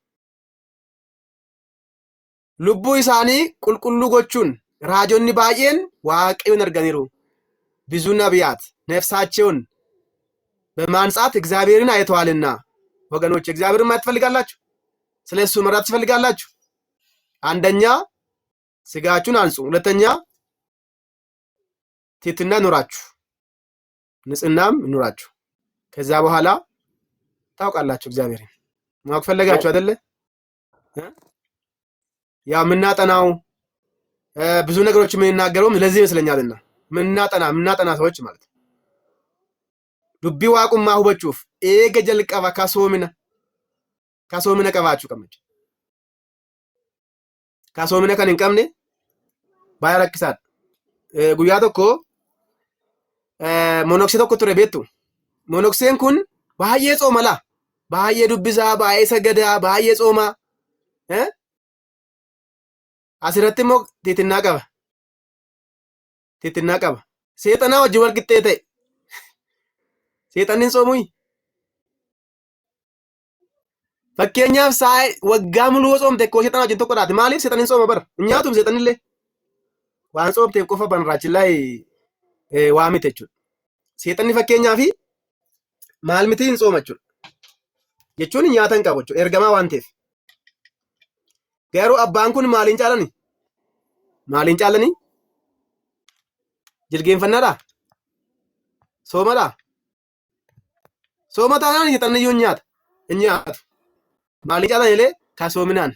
ልቡ ኢሳኒ ቁልቁሉ ጎቹን ራጆኒ ባየን ዋቂውን አርገኒሩ ብዙ ነቢያት ነፍሳቸውን በማንጻት እግዚአብሔርን አይተዋልና። ወገኖች እግዚአብሔርን ማየት ትፈልጋላችሁ? ስለሱ መራት ትፈልጋላችሁ? አንደኛ ስጋችሁን አንጹ፣ ሁለተኛ ትህትና ኑራችሁ ንጽህናም ኑራችሁ። ከዛ በኋላ ታውቃላችሁ እግዚአብሔርን ማወቅ ፈለጋችሁ አይደለ? ያ ምናጠናው ብዙ ነገሮች የምንናገረውም ለዚህ ይመስለኛልና ምናጠና ሰዎች ማለት ዱቢ ዋቁማ ሁበቹፍ ኤገ ጀልቀባ ካሶምነ ቀባችሁ ቀመች kasoomina kan hin qabne baay'ee rakkisaadha. Guyyaa tokko monoksee tokko ture beektu. Monokseen kun baay'ee xoomala, baay'ee dubbisaa, baay'ee sagadaa, baay'ee xoomaa. Asirratti immoo tiitinnaa qaba. Seexanaa wajjin wal qixxee ta'e. Seexanni hin soomuu. Fakkeenyaaf sa'a waggaa muluu soomte koo seexana wajjin tokko dhaate maaliif seexaniin sooma bara hin nyaatuuf seexanillee waan soomteef qofa banraachillaa waa miti jechuudha. Seexanni fakkeenyaaf maal miti hin sooma jechuun nyaata hin qabu jechuudha. Ergamaa waan ta'eef. Garuu abbaan kun maaliin caalani? Maaliin caalani? Jilgeenfannaadhaa? Soomadhaa? Sooma taanaan hixanni iyyuu hin nyaatu. Maaliin caalan illee kasoominaan.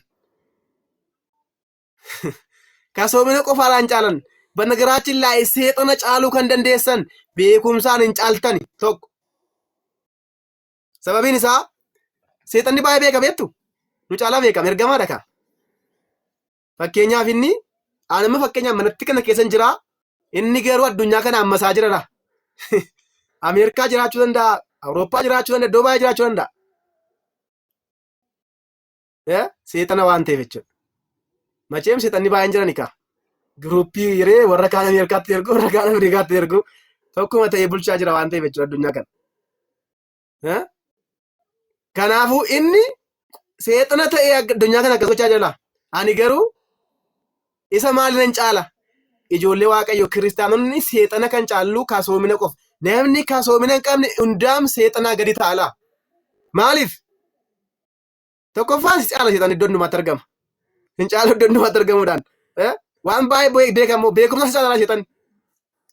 Kasoomina qofaadhaan caalan. Banagaraachin laa'ee seexana caaluu kan dandeessan beekumsaan hin caaltani tokko. Sababiin isaa seexanni baay'ee beeka beektu. Nu caalaa beekama ergamaadha kaa. Fakkeenyaaf inni anuma fakkeenyaaf manatti kana keessan jira. Inni garuu addunyaa kana ammasaa jiradha. Ameerikaa jiraachuu danda'a. Awurooppaa jiraachuu danda'a. Iddoo baay'ee jiraachuu danda'a. Seexana waan ta'eef jechuudha. Macheem seexanni baay'een jirani kaa. Giruuppii yeree warra kaan Ameerikaatti ergu warra kaan Afrikaatti ergu tokkuma ta'ee bulchaa jira waan ta'eef jechuudha addunyaa kana. Kanaafuu inni seexana ta'ee addunyaa kana akkas gochaa jira. Ani garuu isa maaliin caala? Ijoollee Waaqayyo kiristaanonni seexana kan caallu kasoomina qofa. Namni kasoomina hin qabne hundaam seexanaa gadi taa'ala. Maaliif? Tokkoffaan si caala seexan iddoo hundumaatti argama. Hin caalu iddoo hundumaatti argamuudhaan. Waan baay'ee beekamu beekumsa caalaa seexan.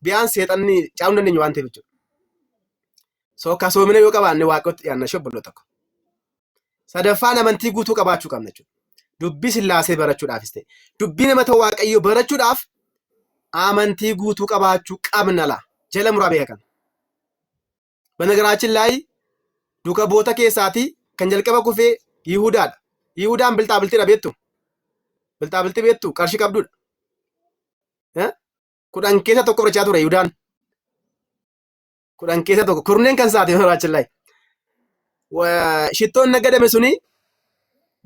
Biyaan seexanni caaluu dandeenyu waan ta'eef jechuudha. So kasoomina yoo qabaanne Waaqayyotti dhiyaanna shobboloo tokko. Sadaffaan amantii guutuu qabaachuu qabna jechuudha. Dubbii Sillaasee barachuudhaafis ta'e dubbii nama ta'u Waaqayyo barachuudhaaf amantii guutuu qabaachuu qabna laa jala muraa beekan. Banagaraachin laayii duuka boota keessaatii kan jalqaba kufee Yihudaadha. Yihudaan bilxaa bilxiidha beektu. Bilxaa bilxii beektu qarshii qabdudha. 10 keessa tokko fudhachaa ture Yihudaan. 10 keessa tokko kurneen kan saate banagaraachin laayii. Shittoon nagadame suni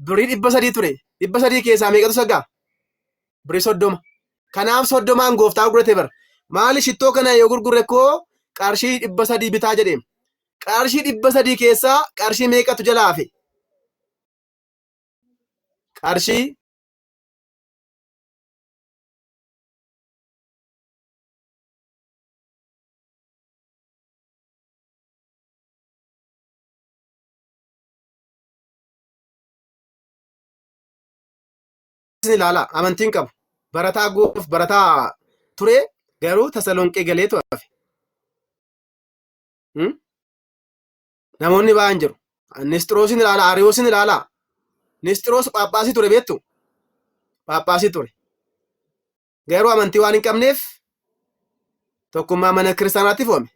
birii 300 ture. 300 keessaa meeqatu sagaa? Birii 30. Kanaaf 30 gooftaa gurgurate bara. Maali shittoo kana yoo gurgurre koo qarshii 300 bitaa jedheem. Qarshii 300 keessaa qarshii meeqatu jalaa hafe? Qarshii ilaala amantiin qabu. Barataa goof barataa ture garuu Tasalonqee galeetu hafe. Namoonni baay'een jiru. Nisxiroosin ilaala, Ariyoosin ilaala. Nisxiroos Phaaphaasii ture beektu? Phaaphaasii ture. Garuu amantii waan hin qabneef tokkummaa mana kiristaanaatti foome.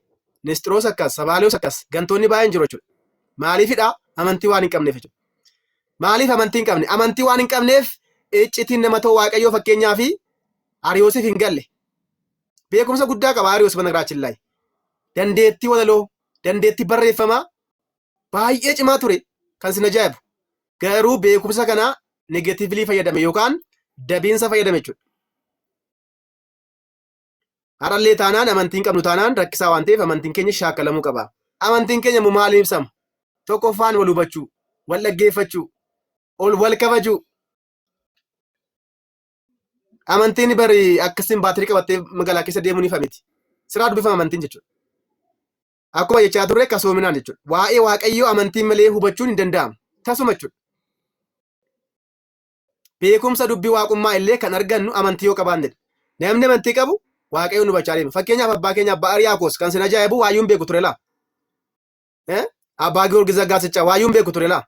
Nisxiroos akkas, Sabaaliyoos akkas, gantoonni baay'een jiru jechuudha. Maaliifidha? Amantii waan hin qabneef jechuudha. Maaliif amantii hin qabne? Amantii waan hin qabneef iccitiin nama ta'u Waaqayyoo fakkeenyaa fi Ariyoosiif hin galle. Beekumsa guddaa qaba Ariyoos banagaraachin laayii. Dandeettii walaloo, dandeettii barreeffamaa baay'ee cimaa ture kan sin ajaa'ibu. Garuu beekumsa kana negatiivlii fayyadame yookaan dabiinsa fayyadame jechuudha. Harallee taanaan amantiin qabnu taanaan rakkisaa waan ta'eef amantiin keenya shaakalamuu qaba. Amantiin keenya maaliin ibsama? Tokkoffaan wal hubachuu, wal dhaggeeffachuu, wal kabajuu. Amantiin bari akkasiin baatirii qabattee magaalaa keessa deemuu ni famiti. Siraa dubbifama amantiin jechuudha. Akkuma jechaa turre kasoominaan jechuudha. Waa'ee Waaqayyoo amantiin malee hubachuun hin danda'amu. Tasuma jechuudha. Beekumsa dubbii waaqummaa illee kan argannu amantii yoo qabaannedha. Namni amantii qabu Waaqayyoon hubachaa deema. Fakkeenyaaf abbaa keenya abbaa Ariyaakos kan sin ajaa'ibu waayyuun beeku ture laa. Abbaa Giyoorgis Zaggaasichaa waayyuun beeku ture laa.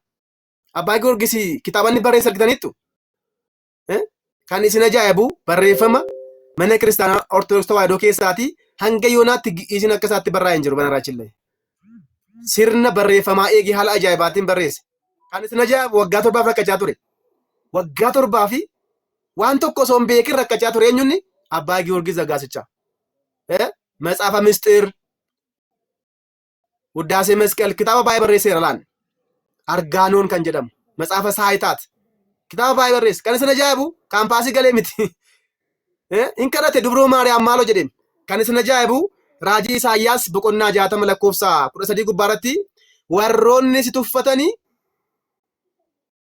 Abbaa Giyoorgis kitaabanni barreessa argitaniittu. Kan isin ajaa'ibu barreeffama mana kiristaanaa Ortodoksii Tawaahidoo keessaatii hanga yoonaatti isin akka isaatti barraa'ee hin jiru banagaraachin laayii. Sirna barreeffamaa eegee haala ajaa'ibaatiin barreesse. Kan isin ajaa'ibu waggaa 7 rakkachaa ture. Waggaa 7 fi waan tokko osoo hin beekin rakkachaa ture eenyunni abbaa Giyoorgis Zaggaasichaa. Matsaafa Misxir, Wuddaasee Masqal kitaaba baay'ee barreesseera laan. Argaanoon kan jedhamu matsaafa Saayitaat. Kitaaba baay'ee barreesse. Kan isin ajaa'ibu kaampaasii galee miti. Hin kadhate dubroo Maariyaam maaloo jedheen. Kan isin ajaa'ibu raajii Isaayyaas boqonnaa 60 lakkoofsa 13 gubbaarratti warroonni si tuffatanii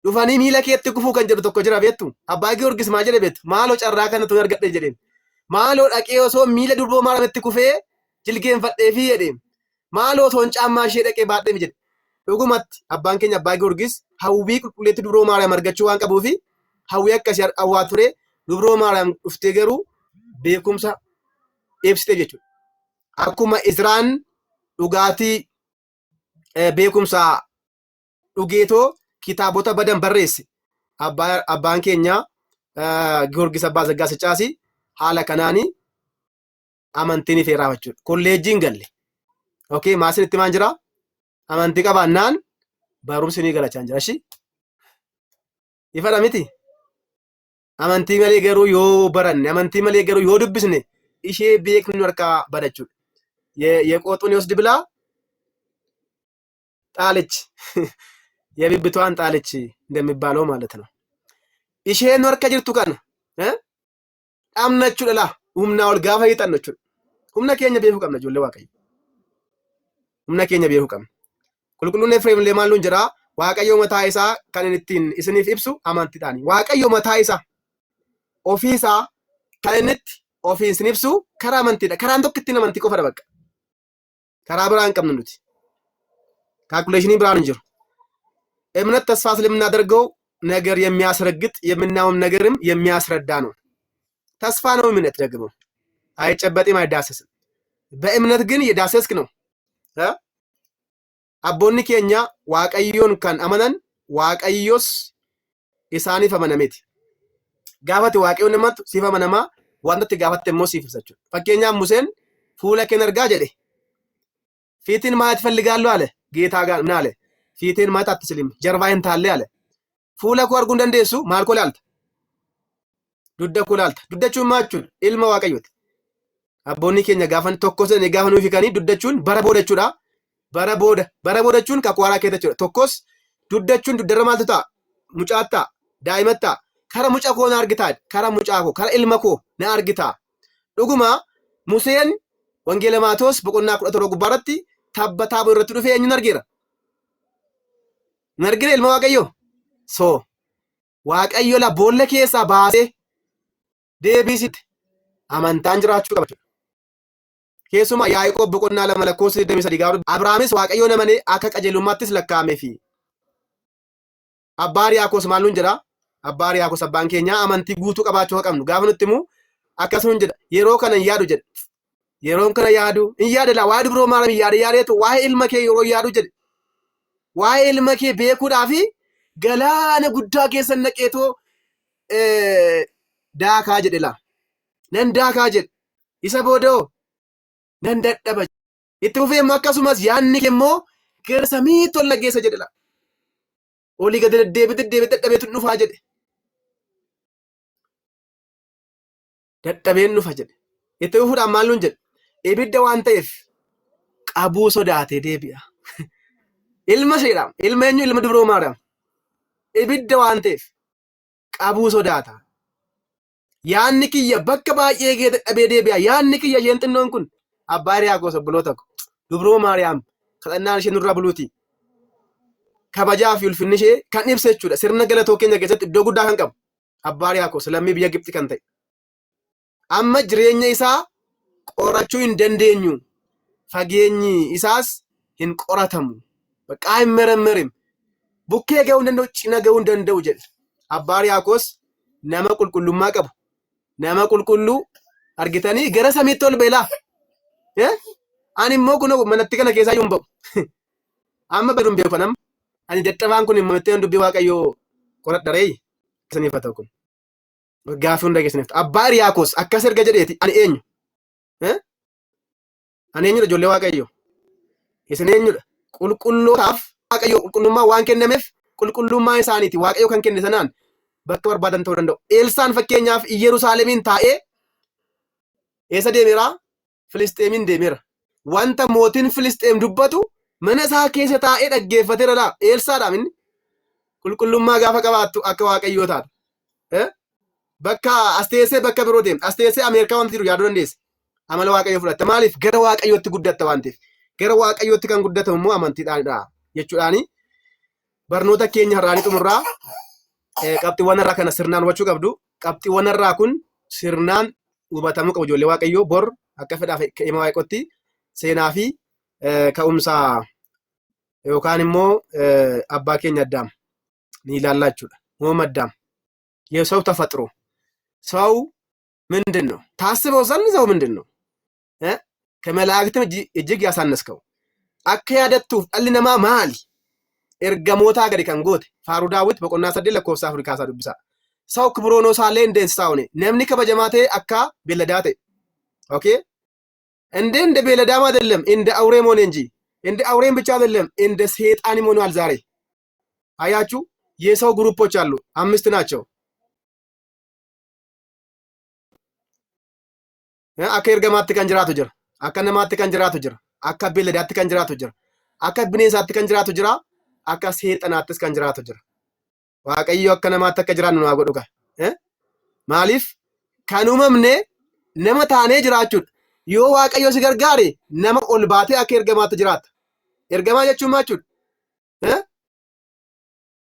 dhufanii miila keetti gufuu kan jedhu tokko jira beektu. Abbaa Giyoorgis maal jedhe beektu? Maaloo carraa kanatu argadhe jedheen. Maaloo dhaqee osoo miila dubroo Maariyaamitti kufee jilgeenfadheefi jedheen. maaloo toon caammaa ishee dhaqee baadhee jedhe. Dhugumatti abbaan keenya abbaa Giyoorgis hawwii qulqulleetti dubroo Maariyaam argachuu waan qabuufi hawwii akkasii hawwaa ture. Dubroo Maariyaam dhuftee garuu beekumsa ibsite jechuudha. Akkuma Izraan dhugaatii beekumsaa dhugeetoo kitaabota badan barreesse abbaan keenya Giyoorgis Abbaa Zaggaasichaas haala kanaanii amantiin ifee raawwachuudha. Kolleejjiin galle. Okay, maasin itti maan jira? Amantii qabaannaan barumsi ni galachaan jira. Shi ifadha miti. Amantii malee garuu yoo baranne, amantii malee garuu yoo dubbisne ishee beeknu harkaa badachuudha. የቆጡኔዎስ ድብላ ጣለች የብብቷን ጣለች እንደሚባለው ማለት ነው። isheen harka jirtu kana dhamnachuudha la humna ol gaafa hiixannachuudha. Humna keenya beekuu qabna ijoollee Waaqayyo. Humna keenya beekuu qabna. Qulqulluun Efreem illee maalluun jira Waaqayyo mataa isaa kan inni ittiin isiniif ibsu amantiidhaani. Waaqayyo mataa isaa ofii isaa kan inni itti ofii isin ibsu karaa amantiidha. Karaan tokko ittiin amantii qofadha bakka. Karaa biraan qabnu nuti. ካልኩሌሽን ብርሃን እንጅሩ እምነት ተስፋ ስለምናደርገው ነገር የሚያስረግጥ የምናውም ነገርም የሚያስረዳ ነው። ተስፋ ነው እምነት ደግሞ አይጨበጥም አይዳሰስም። በእምነት ግን የዳሰስክ ነው። አቦኒ ኬኛ ዋቀዮን ካን አመነን ዋቀዮስ ኢሳኒ ፈመነሜት ጋፈት ዋቀዮን ነመት ሲፈመነማ ዋንተት ጋፈት ሞ ሲፍሰቹ ፈኬኛ ሙሴን ፉለ ከነርጋ ጀዴ ፊትን ማየት ፈልጋለሁ አለ ጌታ ጋር ምን አለ? ፊቴን ማየት አትችልም ጀርባዬን ታለ አለ። ፉለ ኮ አርጉ እንደንደሱ ማልኮላልት ዱደ ኮላልት ዱደቹን ማቹን ኢልማ ዋቀዮት አቦኒ ኬኛ ጋፈን ቶኮሰን የጋፈኑ ፊካኒ ዱደቹን በረቦደቹዳ በረቦደቹን ከቋራ ከተቹ ቶኮስ ዱደቹን ዱደረማልታ ሙጫታ ዳይመታ ከረ ሙጫ ኮና አርግታ ከረ ሙጫ ኮ ከረ ኢልማ ኮ ና አርግታ ዱጉማ ሙሴን ወንጌለ ማቴዎስ በቆና ቁጥሮ ጉባራቲ ታበታ በረቱ ዱፌ እኙ ነርጌራ ነርጌራ ኢልማ ዋቀዮ ሶ ዋቀዮ ላ ቦለ ኬሳ ባሴ ዴቢሲት አማንታን ጅራቹ ቀበቹ ኬሱማ ያዕቆብ በቆና ለመለኮስ ደሚሰዲ ጋር አብርሃምስ ዋቀዮ ነመኔ አከ ቀጀሉማትስ ለካሜፊ አባሪያኮስ ማሉን ጅራ አባሪያኮስ አባን ኬኛ አማንቲ ጉቱ ቀባቹ ቀምኑ ጋፍኑትሙ አከሱን ጅራ የሮ ከነ ያዱ ጀ የሮን ከነ ያዱ እያደላ ዋድ ብሮ ማረም ያደቱ ዋይ ኢልመኬ የሮ ያዱ ጀ ዋይ ኢልመኬ ቤኩዳፊ ገላነ ጉዳ ኬሰነቄቶ ዳካ ጀደላ ነንዳካ ጀ ይሰቦዶ ነንደደበ ኢትውፌ ማከሱማስ ያንከሞ ገርሰሚቶ ለጌሰ ጀደላ ኦሊ ገደደ ደደቤቱ ኑፋ ጀደ ደደቤን ኑፋ ጀደ ኢትውፉዳ ማሉን ጀደ ኢብደ ዋንተፍ ቀቡ ሶዳቴ ዴቢያ ኢልማ ሸይራም ኢልመኙ ኢልማ ድብሮ ማርያም ኢብደ ዋንተፍ ቀቡ ሶዳታ ያንክየ በከ ባዬ ጌደ ደቤ ዴቢያ ያንክየ የንጥኖን ኩን አባሪያኮስ ብሎተኮ ድብሮ ማርያም ከጠናንሽ ኑራ ብሉቲ ከበጃፍ ይልፍንሽ ከን ኢብሰቹ ስርነ ገለቶ ኬኛ ገሰት ዶጉዳ ከንቀም አባሪያኮስ ለሚ ቢየ ግብጥ ከንተ አመ ጅሬኛ ኢሳ ቆራቹ እንደንደኙ ፈጌኝ ኢሳስ እንቆራተሙ በቃ አይመረመርም ቡኬ ገው እንደው ጭነገው እንደንደው ጀል አባሪያኮስ ነመ ቁልቁሉማ ቀቡ ነመ ቁልቁሉ አርጊተኒ ገረሰሚቶል በላ አኒ ሞጉ ነው መነጥከነ ከሳዩም በ አመ በዱም ቢፈነም አኒ ደጠፋን ኩን መመቴን ዱቢ ዋቀዮ ቆረደረይ ከሰኒፈተኩን ጋፉን እንደገስነፍት አባሪያኮስ አከሰር ገጀዴቲ አኒ ኤኙ አኒ ኤኙ ጆሌ ዋቀዮ የሰኔኙ ቁልቁሉታፍ ዋቀዮ ቁልቁሉማ ዋን ከነመፍ ቁልቁሉማ ኢሳኒቲ ዋቀዮ ከን ከነሰናን በከበር ባደን ተወደንደው ኤልሳን ፈኬኛፍ ኢየሩሳሌምን ታኤ የሰደሜራ ፍልስጤምን ደሜራ ዋንተ ሞቲን ፍልስጤም ዱበቱ መነሳ ኬሰ ታኤ ደገፈተረላ ኤልሳዳምን ቁልቁሉማ ጋፈ ቀባቱ አከ ዋቀዮታት በካ አስቴሴ በከ ብሮዴም አስቴሴ አሜሪካ ወንቲሩ ያዶንዴስ አመለ ዋቀዮ ፍረት ማሊፍ ገረ ዋቀዮት ጉደተ ዋንቲፍ ገረ ዋቀዮት ከን ጉደተው ሞ አመንቲ ዳንዳ የቹዳኒ በርኖታ ኬኛ ራኒ ጡምራ ቀብጢ ወነራ ከነ ስርናን ወቹ ቀብዱ ቀብጢ ወነራ ኩን ስርናን ውበተሙ ቀው ጆሌ ዋቀዮ ቦር አከፈዳ ከኤማዋይ ቆቲ ሴናፊ ka'umsa yookaan immoo abbaa keenya Addaam ni ilaalachuudha. Uumama Addaam የሰው ተፈጥሮ ሰው ምንድን ነው ታስበው ዘንድ ሰው ምንድን ነው ከመላእክትም እጅግ ያሳነስከው akka yadattuuf dhalli namaa maali ergamootaa gadi kan goote faaruu daawwit boqonnaa 8 lakkoofsa 4 kaasaa dubbisa ሰው ክቡር ሆኖ ሳለ እንደ እንስሳ ሆነ namni kabajamaa ta'e akka beeladaa ta'e ኦኬ እንደ ቤለዳም አይደለም እንደ አውሬም ሆነ እንጂ እንደ አውሬም ብቻ አይደለም እንደ ሰይጣንም ሆኗል ዛሬ አያችሁ የሰው ግሩፖች አሉ 5 ናቸው akka ergamaatti kan jiraatu jira akka namaatti kan jiraatu jira akka beeladaatti kan jiraatu jira akka bineensaatti kan jiraatu jira akka seexanaattis kan jiraatu jira waaqayyo akka namaatti akka jiraannu nu godhuga maaliif kan uumamne nama taanee jiraachuudha yoo waaqayyo si gargaare nama ol baatee akka ergamaatti jiraata ergamaa jechuun maachuudha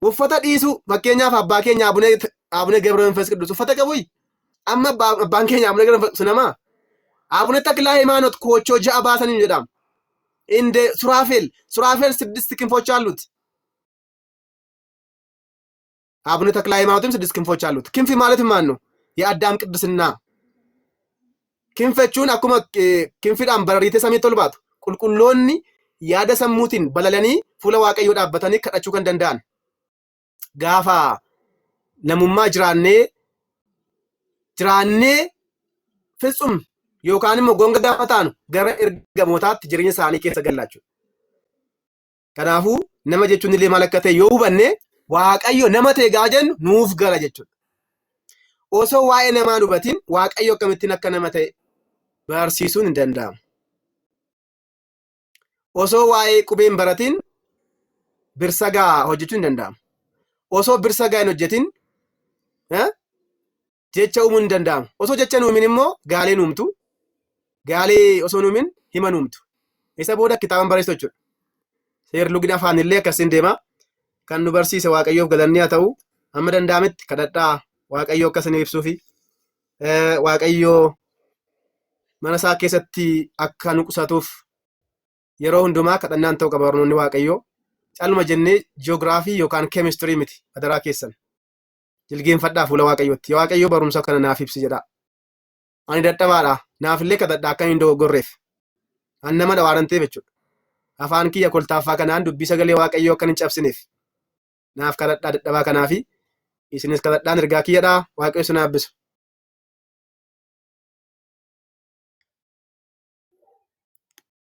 uffata dhiisu fakkeenyaaf abbaa keenya abune ገብረ መንፈስ ቅዱስ uffata qabuy amma abbaan keenya abune ገብረ መንፈስ nama አቡነ ተክለ ሃይማኖት ኮቾ ጃ ባሰንን ይዳም እንደ ሱራፌል 6 ክንፎች አሉት አቡነ ተክለ ሃይማኖትም 6 ክንፎች አሉት ክንፍ ማለት ማን ነው የአዳም ቅድስና ክንፈቹን አኩማ ክንፍዳም በረሪተ ሰሜቶልባቱ ቁልቁሎኒ ያደሰሙቲን በለለኒ ፉለ ዋቀዮ ዳበተኒ ከዳቹ ከንደንዳን ጋፋ ነሙማ ጅራኔ ፍጹም yookaan gonga daafataanu gara ergamootaatti jireenya isaanii keessa gallaachuu. Kanaafuu nama jechuun illee maal akka ta'e yoo hubanne waaqayyo nama ta'e gaa jennu nuuf gala jechuudha. Osoo waa'ee namaa hubatiin waaqayyo akkamittiin akka nama ta'e barsiisuun hin danda'amu. Osoo waa'ee qubeen baratiin birsagaa hojjechuun hin danda'amu. Osoo birsagaa hin hojjetin jecha uumuun hin danda'amu. Osoo jecha hin uumin immoo gaaleen uumtu. Gaalee osoo nuumin himanumtu isa booda kitaaban barreessu jechuudha seer lugina afaan illee akkasiin deema kan nu barsiise waaqayyoof galanni haa ta'u amma danda'ametti kadhadhaa waaqayyoo akkasiin ibsuufi waaqayyoo mana isaa keessatti akka nu qusatuuf yeroo hundumaa kadhannaan ta'u qaba barnoonni waaqayyoo calma jennee ji'oogiraafii yookaan keemistirii miti adaraa keessan jilgeenfadhaa fuula waaqayyootti waaqayyoo barumsa kana naaf ibsi jedha ani dadhabaadha naaf illee kadhadhaa akka hin dogoggorreef an nama dhawaaran ta'e jechuudha afaan kiyya koltaaffaa kanaan dubbii sagalee waaqayyoo akka hin cabsineef naaf kadhadhaa dadhabaa kanaafi isinis kadhadhaan ergaa kiyyadhaa waaqayyo sin eebbisu